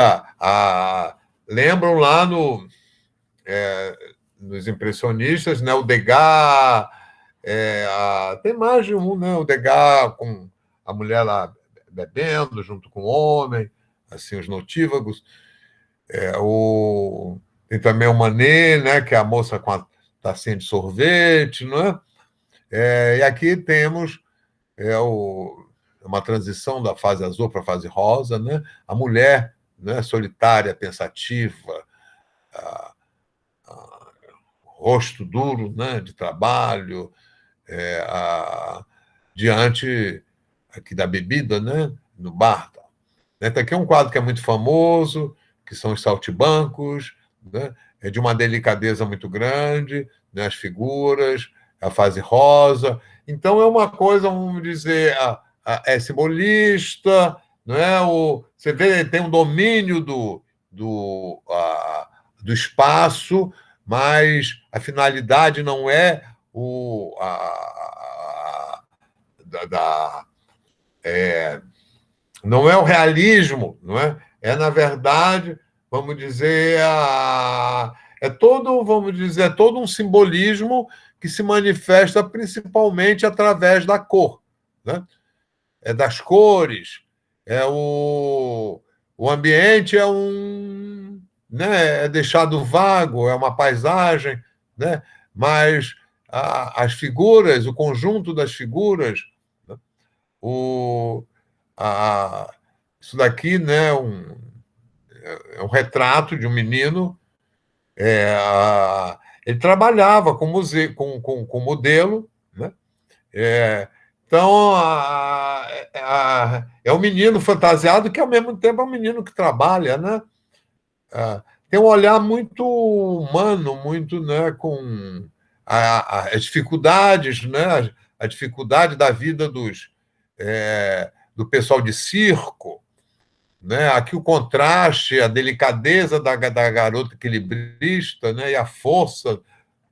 Speaker 1: lembram lá nos impressionistas, né? O Degas, tem mais de um, né? O Degas com a mulher lá bebendo junto com o homem, assim, os notívagos. Tem também o Manet, né, que é a moça com a tacinha de sorvete, não é? E aqui temos uma transição da fase azul para a fase rosa, né? A mulher, né, solitária, pensativa, a, rosto duro, né, de trabalho, diante aqui da bebida, né, no bar. Tá aqui um quadro que é muito famoso, que são os saltimbancos, né? É de uma delicadeza muito grande, né? As figuras, a fase rosa. Então, é uma coisa, vamos dizer, é simbolista, não é? Você vê, tem um domínio do espaço, mas a finalidade não é não é o realismo, não é? Na verdade, vamos dizer, é todo um simbolismo que se manifesta principalmente através da cor, né? É das cores, o ambiente né, é deixado vago, é uma paisagem, né? Mas as figuras, o conjunto das figuras, né? o, isso daqui, né, é um retrato de um menino. Ele trabalhava com modelo, né? Então, é um menino fantasiado que, ao mesmo tempo, é um menino que trabalha, né? Tem um olhar muito humano, muito, né, com as dificuldades, né? A dificuldade da vida do pessoal de circo, né? Aqui o contraste, a delicadeza da garota equilibrista, né? E a força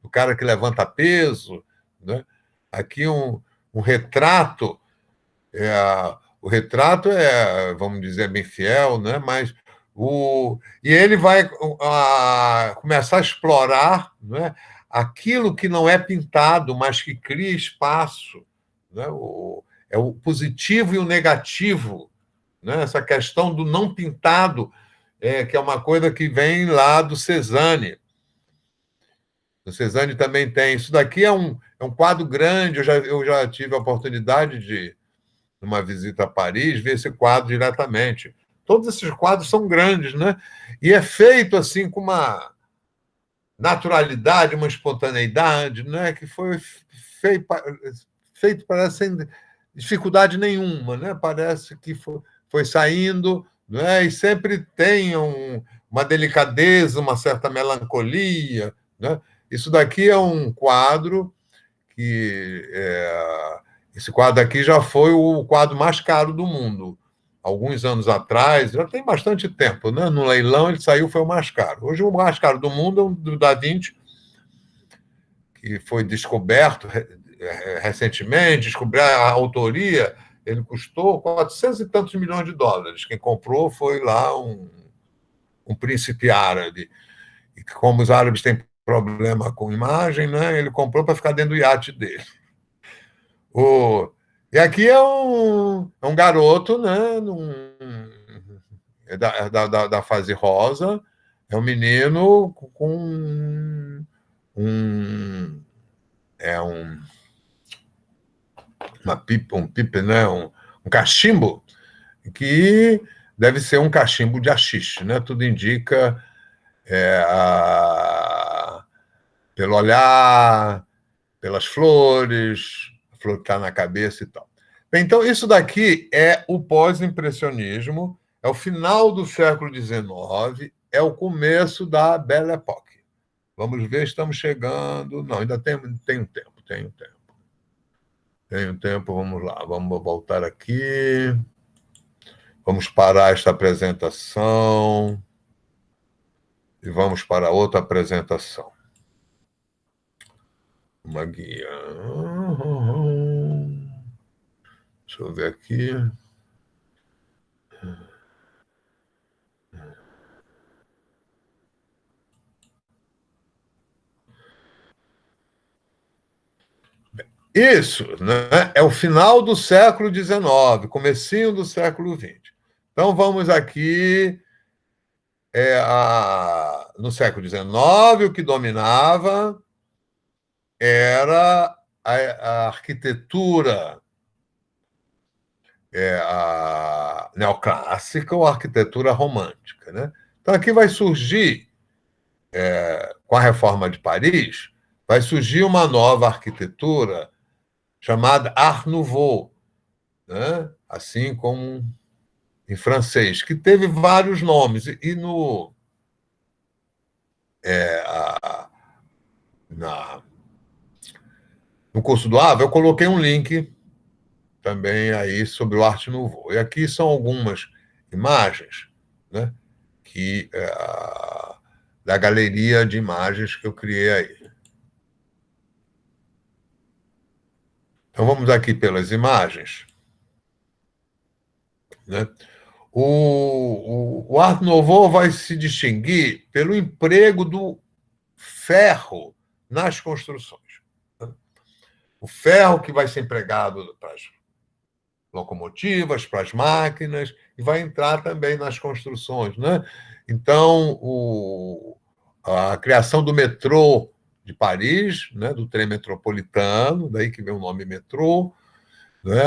Speaker 1: do cara que levanta peso, né? Aqui um retrato, o retrato vamos dizer, bem fiel, né? Mas e ele vai começar a explorar, né? Aquilo que não é pintado, mas que cria espaço, né? É o positivo e o negativo, né? Essa questão do não pintado, que é uma coisa que vem lá do Cézanne. O Cézanne também tem. Isso daqui é um quadro grande. Eu já tive a oportunidade de, numa visita a Paris, ver esse quadro diretamente. Todos esses quadros são grandes, né? E é feito assim com uma naturalidade, uma espontaneidade, né? Que foi feito parece sem dificuldade nenhuma, né? Parece que foi saindo, né? E sempre tem uma delicadeza, uma certa melancolia, né? Isso daqui é um quadro que esse quadro aqui já foi o quadro mais caro do mundo. Alguns anos atrás, já tem bastante tempo, né? No leilão ele saiu, foi o mais caro. Hoje o mais caro do mundo é o do Da Vinci, que foi descoberto recentemente, descobrir a autoria, ele custou 400 e tantos milhões de dólares. Quem comprou foi lá um príncipe árabe. E como os árabes têm problema com imagem, né, ele comprou para ficar dentro do iate dele. E aqui é um garoto, né, da fase rosa, é um menino com um, uma pipa, né, um cachimbo, que deve ser um cachimbo de haxixe, né? Tudo indica pelo olhar, pelas flores, a flor que está na cabeça e tal. Então, isso daqui é o pós-impressionismo, é o final do século XIX, é o começo da Belle Époque. Vamos ver, estamos chegando... Não, ainda tem um tempo. Tem um tempo, vamos lá. Vamos voltar aqui. Vamos parar esta apresentação e vamos para outra apresentação. Uma guia. Deixa eu ver aqui. Isso, né, é o final do século XIX, comecinho do século XX. Então, vamos aqui... no século XIX, o que dominava era a arquitetura a neoclássica ou a arquitetura romântica. Né? Então, aqui vai surgir, com a Reforma de Paris, vai surgir uma nova arquitetura chamada Art Nouveau, né? Assim como em francês, que teve vários nomes. E no curso do AVA, eu coloquei um link também aí sobre o Art Nouveau. E aqui são algumas imagens, né, da galeria de imagens que eu criei aí. Então, vamos aqui pelas imagens. Né? O Art Nouveau vai se distinguir pelo emprego do ferro nas construções. Né? O ferro que vai ser empregado para as locomotivas, para as máquinas, e vai entrar também nas construções. Né? Então, a criação do metrô de Paris, né, do trem metropolitano, daí que vem o nome metrô, né,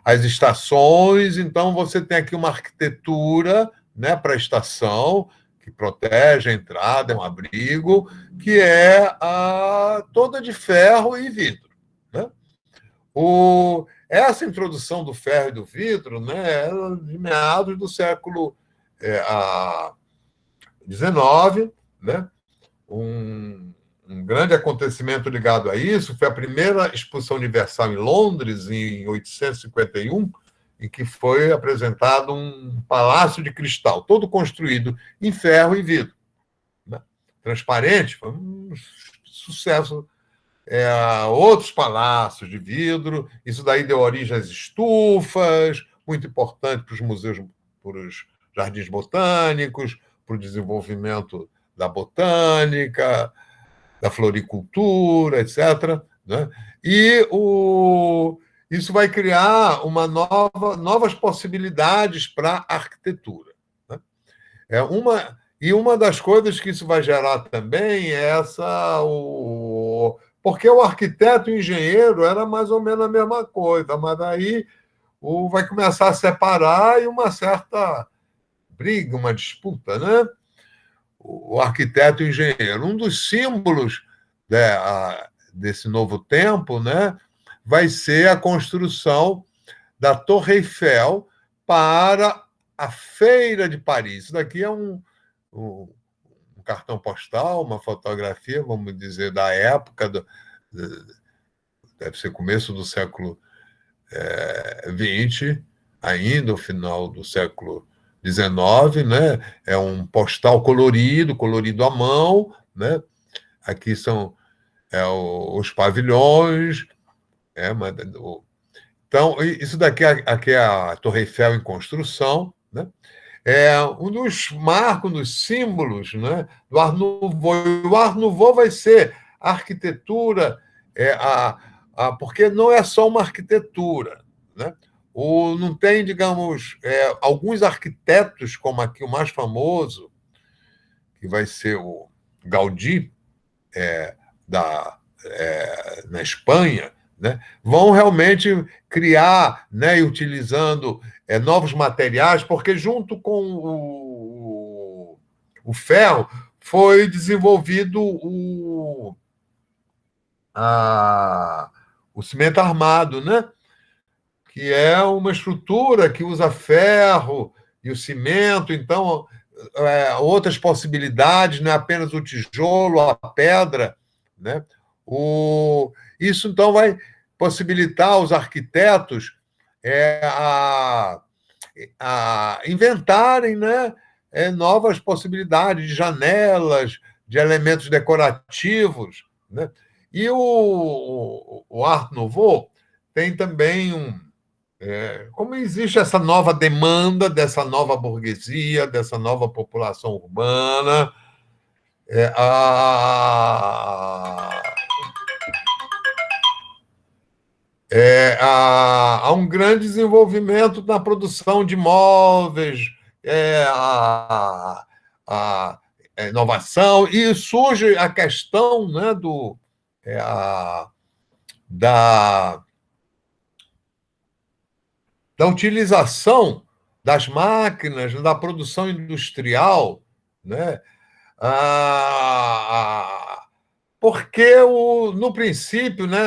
Speaker 1: as estações. Então, você tem aqui uma arquitetura, né, para a estação, que protege a entrada, é um abrigo, que é toda de ferro e vidro. Né? Essa introdução do ferro e do vidro, né, é de meados do século XIX, né? Um grande acontecimento ligado a isso foi a primeira exposição universal em Londres, em 1851, em que foi apresentado um palácio de cristal, todo construído em ferro e vidro. Né? Transparente, foi um sucesso. Outros palácios de vidro, isso daí deu origem às estufas, muito importante para os museus, para os jardins botânicos, para o desenvolvimento da botânica, da floricultura, etc. Né? E isso vai criar novas possibilidades para a arquitetura. Né? E uma das coisas que isso vai gerar também é porque o arquiteto e o engenheiro era mais ou menos a mesma coisa, mas aí vai começar a separar e uma certa briga, uma disputa, né? O arquiteto e o engenheiro. Um dos símbolos desse novo tempo, né, vai ser a construção da Torre Eiffel para a Feira de Paris. Isso daqui é um cartão postal, uma fotografia, vamos dizer, da época, deve ser começo do século XX, ainda, o final do século XIX, né? É um postal colorido à mão, né? Aqui são os pavilhões. Então, isso daqui aqui é a Torre Eiffel em construção, né? É um dos marcos, um dos símbolos, né, do Art Nouveau. O Art Nouveau vai ser a arquitetura, porque não é só uma arquitetura. Né? Não tem, digamos, alguns arquitetos, como aqui o mais famoso, que vai ser o Gaudí, na Espanha, né, vão realmente criar, né, e utilizando novos materiais, porque junto com o ferro foi desenvolvido o cimento armado, né? que é uma estrutura que usa ferro e o cimento, então outras possibilidades, não é apenas o tijolo, a pedra, né? Isso, então, vai possibilitar aos arquitetos a inventarem, né, novas possibilidades de janelas, de elementos decorativos, né? E o Art Nouveau tem também como existe essa nova demanda dessa nova burguesia, dessa nova população urbana, é, há, há um grande desenvolvimento na produção de móveis, a inovação, e surge a questão, né, da da utilização das máquinas, da produção industrial, né? Porque, no princípio, né,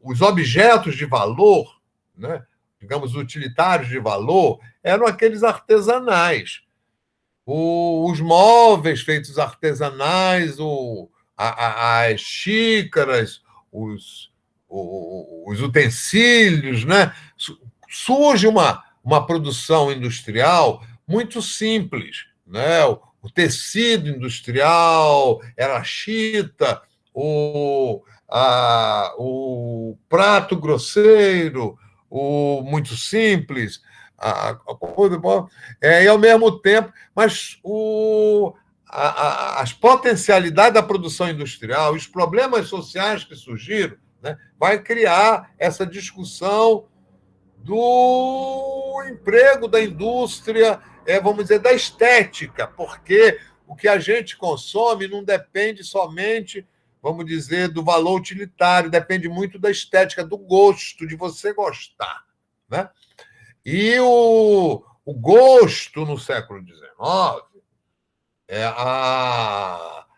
Speaker 1: os objetos de valor, né, digamos, utilitários de valor, eram aqueles artesanais. Os móveis feitos artesanais, as xícaras, os utensílios, né? Surge uma produção industrial muito simples, né? O tecido industrial era a chita, o prato grosseiro, o muito simples, a coisa, e ao mesmo tempo, mas as potencialidades da produção industrial, os problemas sociais que surgiram, né, vai criar essa discussão do emprego da indústria, vamos dizer, da estética, porque o que a gente consome não depende somente, vamos dizer, do valor utilitário, depende muito da estética, do gosto, de você gostar, né? E o gosto no século XIX,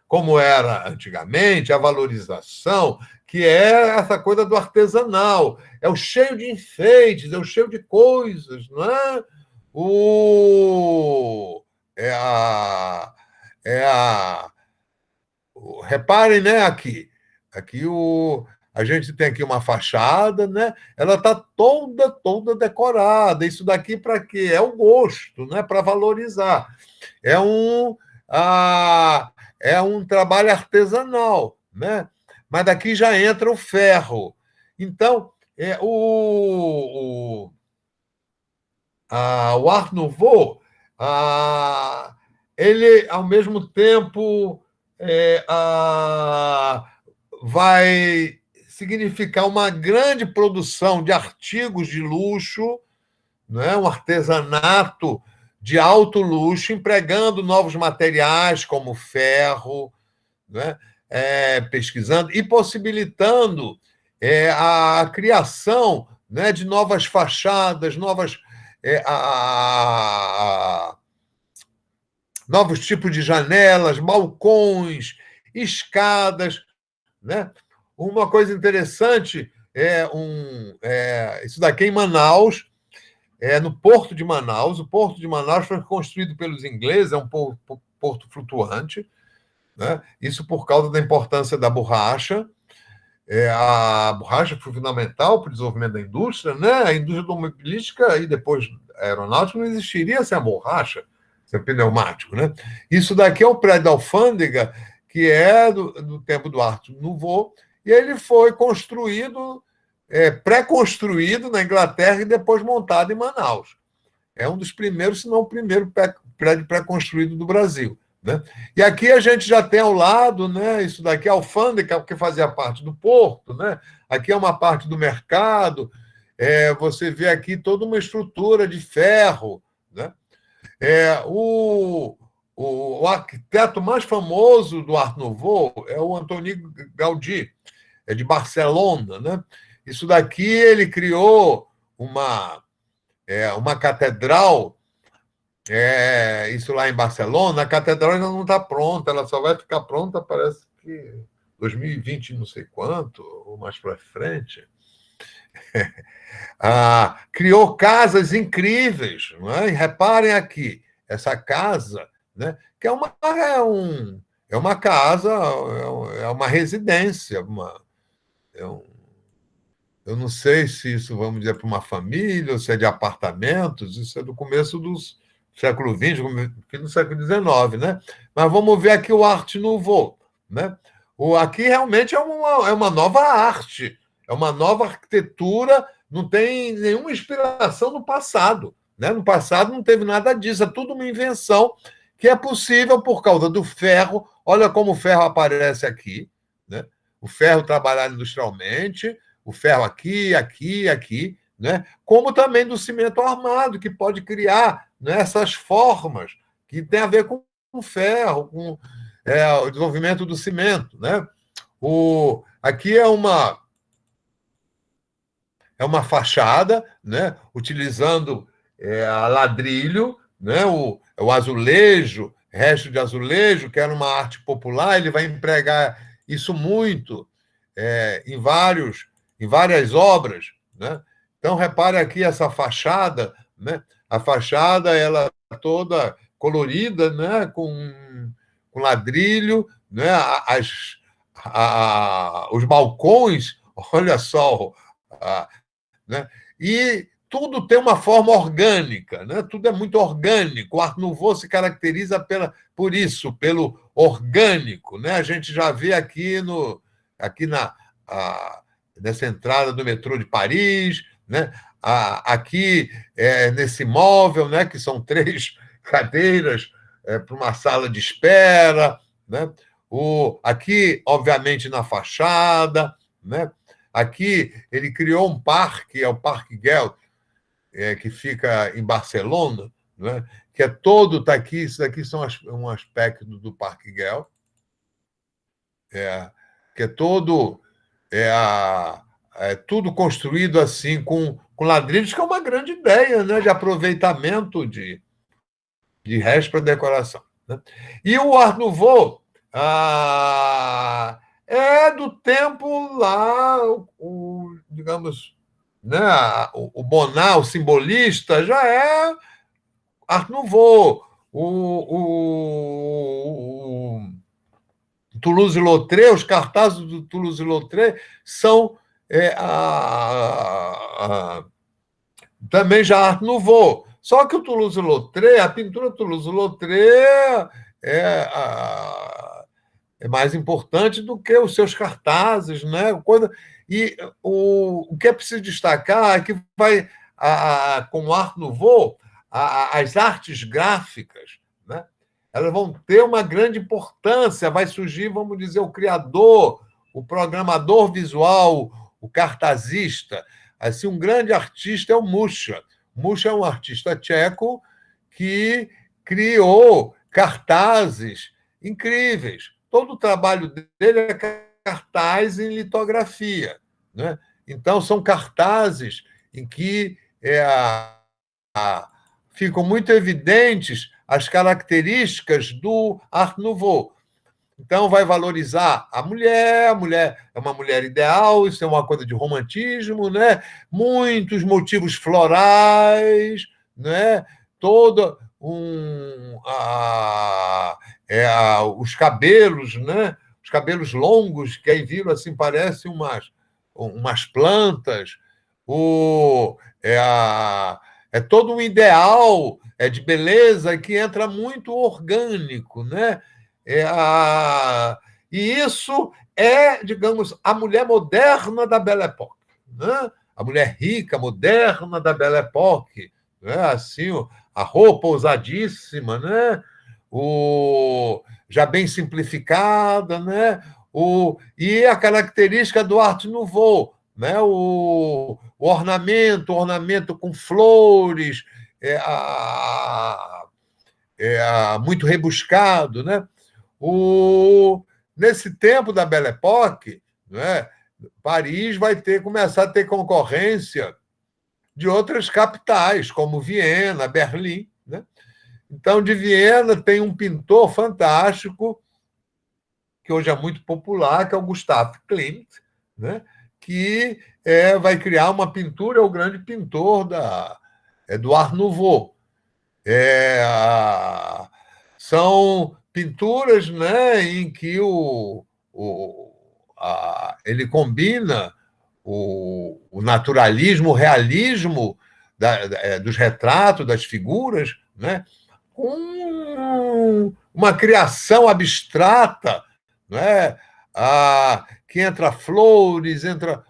Speaker 1: como era antigamente, a valorização, que é essa coisa do artesanal, é o cheio de enfeites, é o cheio de coisas, não é? Reparem, né, aqui a gente tem aqui uma fachada, né? Ela está toda decorada. Isso daqui para quê? É o gosto, né? Para valorizar. É um, é um trabalho artesanal, né? Mas daqui já entra o ferro. Então, o Art Nouveau, ele, ao mesmo tempo, vai significar uma grande produção de artigos de luxo, né? Um artesanato de alto luxo, empregando novos materiais como ferro, né? Pesquisando e possibilitando a criação, né, de novas fachadas, novos tipos de janelas, balcões, escadas, né? Uma coisa interessante isso daqui é em Manaus, no Porto de Manaus. O Porto de Manaus foi construído pelos ingleses, é um porto flutuante, né? Isso por causa da importância da borracha. A borracha foi fundamental para o desenvolvimento da indústria, né? A indústria automobilística e depois a aeronáutica não existiria sem a borracha, sem o pneumático, né? Isso daqui é o prédio da alfândega, que é do tempo do Art Nouveau, e ele foi construído, pré-construído na Inglaterra e depois montado em Manaus. É um dos primeiros, se não o primeiro prédio pré-construído do Brasil, né? E aqui a gente já tem ao lado, né, isso daqui é a alfândega, que fazia parte do porto, né? Aqui é uma parte do mercado, você vê aqui toda uma estrutura de ferro, né? O arquiteto mais famoso do Art Nouveau é o Antoni Gaudí, de Barcelona, né? Isso daqui ele criou uma catedral, isso lá em Barcelona. A catedral ainda não está pronta, ela só vai ficar pronta, parece que 2020, não sei quanto, ou mais para frente. Criou casas incríveis, não é? E reparem aqui, essa casa, né, que é uma casa, é uma residência, eu não sei se isso, vamos dizer, para uma família, ou se é de apartamentos, isso é do começo do século XX, fim do século XIX, né? Mas vamos ver aqui o Art Nouveau, né? Aqui realmente é uma nova arte, é uma nova arquitetura, não tem nenhuma inspiração no passado, né? No passado não teve nada disso, é tudo uma invenção que é possível por causa do ferro. Olha como o ferro aparece aqui, né? O ferro trabalhado industrialmente, o ferro aqui, aqui, aqui, né? Como também do cimento armado, que pode criar, né, essas formas que tem a ver com o ferro, com o desenvolvimento do cimento. Né? Aqui é uma fachada, né, utilizando a ladrilho, né, o azulejo, resto de azulejo, que era uma arte popular, ele vai empregar isso muito em várias obras. Né? Então, repare aqui essa fachada, né? A fachada ela toda colorida, né? com ladrilho, né? Os balcões, olha só, né? E tudo tem uma forma orgânica, né? Tudo é muito orgânico. O Art Nouveau se caracteriza por isso, pelo orgânico. Né? A gente já vê aqui nessa entrada do metrô de Paris, né? Aqui nesse móvel, né? Que são 3 cadeiras para uma sala de espera, né? Aqui, obviamente, na fachada, né? Aqui ele criou um parque, é o Parque Güell, que fica em Barcelona, né? Que é todo, está aqui, isso daqui são um aspecto do Parque Güell, que é todo tudo construído assim com ladrilhos, que é uma grande ideia, né? De aproveitamento de resto para decoração. Né? E o Art Nouveau é do tempo lá, digamos, né? O Bonnat, o simbolista, já é Art Nouveau. O Toulouse-Lautrec, os cartazes do Toulouse-Lautrec são também já Art Nouveau. Só que o Toulouse-Lautrec, a pintura Toulouse-Lautrec é mais importante do que os seus cartazes, né? E o que é preciso destacar é que com o Art Nouveau, as artes gráficas, né? Elas vão ter uma grande importância, vai surgir, vamos dizer, o criador, o programador visual, o cartazista. Assim, um grande artista é o Mucha. Mucha é um artista tcheco que criou cartazes incríveis. Todo o trabalho dele é cartaz em litografia. Né? Então, são cartazes em que ficam muito evidentes as características do Art Nouveau. Então, vai valorizar a mulher é uma mulher ideal, isso é uma coisa de romantismo, né? Muitos motivos florais, né? Todo os cabelos, né? Os cabelos longos, que aí viram assim, parecem umas plantas. É todo um ideal de beleza que entra muito orgânico, né? E isso digamos, a mulher moderna da Belle Époque, né? A mulher rica, moderna da Belle Époque, né? Assim, a roupa ousadíssima, né? Já bem simplificada, né? E a característica do Art Nouveau, né? O ornamento com flores, muito rebuscado, né? Nesse tempo da Belle Époque, né, Paris vai começar a ter concorrência de outras capitais, como Viena, Berlim. Né? Então, de Viena tem um pintor fantástico, que hoje é muito popular, que é o Gustav Klimt, né? que vai criar uma pintura, é o grande pintor do Art Nouveau. São pinturas, né, em que ele combina o naturalismo, o realismo dos retratos, das figuras, né, com uma criação abstrata, né, que entra flores, entra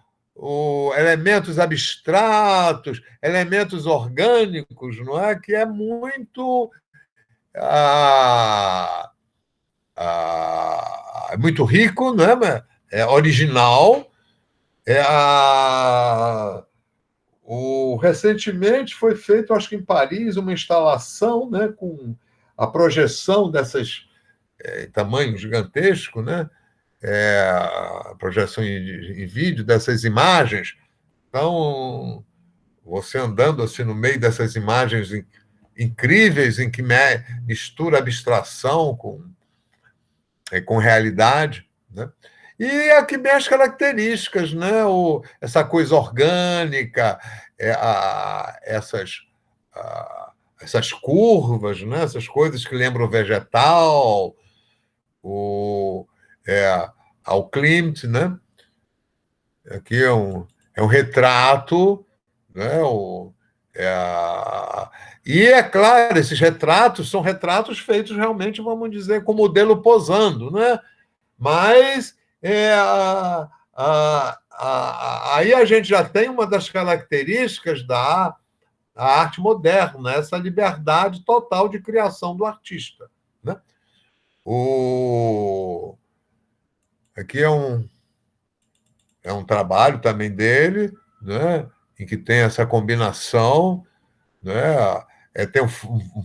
Speaker 1: elementos abstratos, elementos orgânicos, não é? Que é muito muito rico, né? É original. Recentemente foi feito, acho que em Paris, uma instalação, né, com a projeção dessas tamanho gigantesco, né? A projeção em vídeo dessas imagens. Então, você andando assim no meio dessas imagens incríveis, em que mistura abstração com realidade, né? E aqui bem as características, né? Essa coisa orgânica, essas curvas, né? Essas coisas que lembram vegetal, ao Klimt, né? Aqui é um retrato, né? E é claro, esses retratos são retratos feitos realmente, vamos dizer, com o modelo posando, né? Mas aí a gente já tem uma das características da arte moderna, essa liberdade total de criação do artista, né? Aqui é um trabalho também dele, né, em que tem essa combinação, né, tem um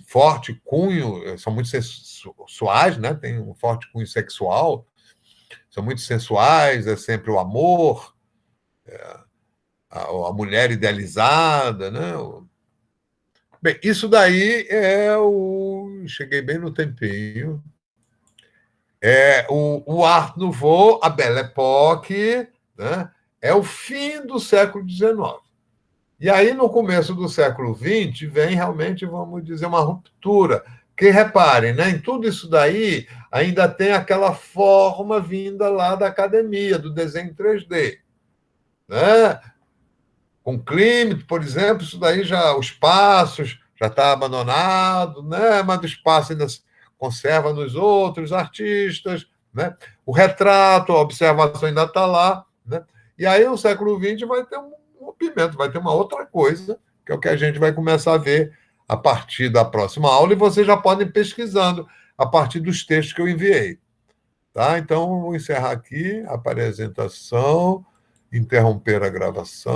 Speaker 1: forte cunho, são muito sensuais, né, tem um forte cunho sexual, são muito sensuais, é sempre o amor, a mulher idealizada, né? Bem, isso daí cheguei bem no tempinho. O Art Nouveau, a Belle Époque, né, é o fim do século XIX. E aí, no começo do século XX, vem realmente, vamos dizer, uma ruptura. Porque, reparem, né, em tudo isso daí, ainda tem aquela forma vinda lá da academia, do desenho 3D. Né? Com Klimt, por exemplo, isso daí já, os passos já está abandonado, né? Mas o espaço ainda se conserva nos outros artistas, né? O retrato, a observação ainda está lá, né? E aí o século XX vai ter um rompimento, vai ter uma outra coisa, que é o que a gente vai começar a ver a partir da próxima aula, e vocês já podem ir pesquisando a partir dos textos que eu enviei. Tá? Então, vou encerrar aqui a apresentação, interromper a gravação.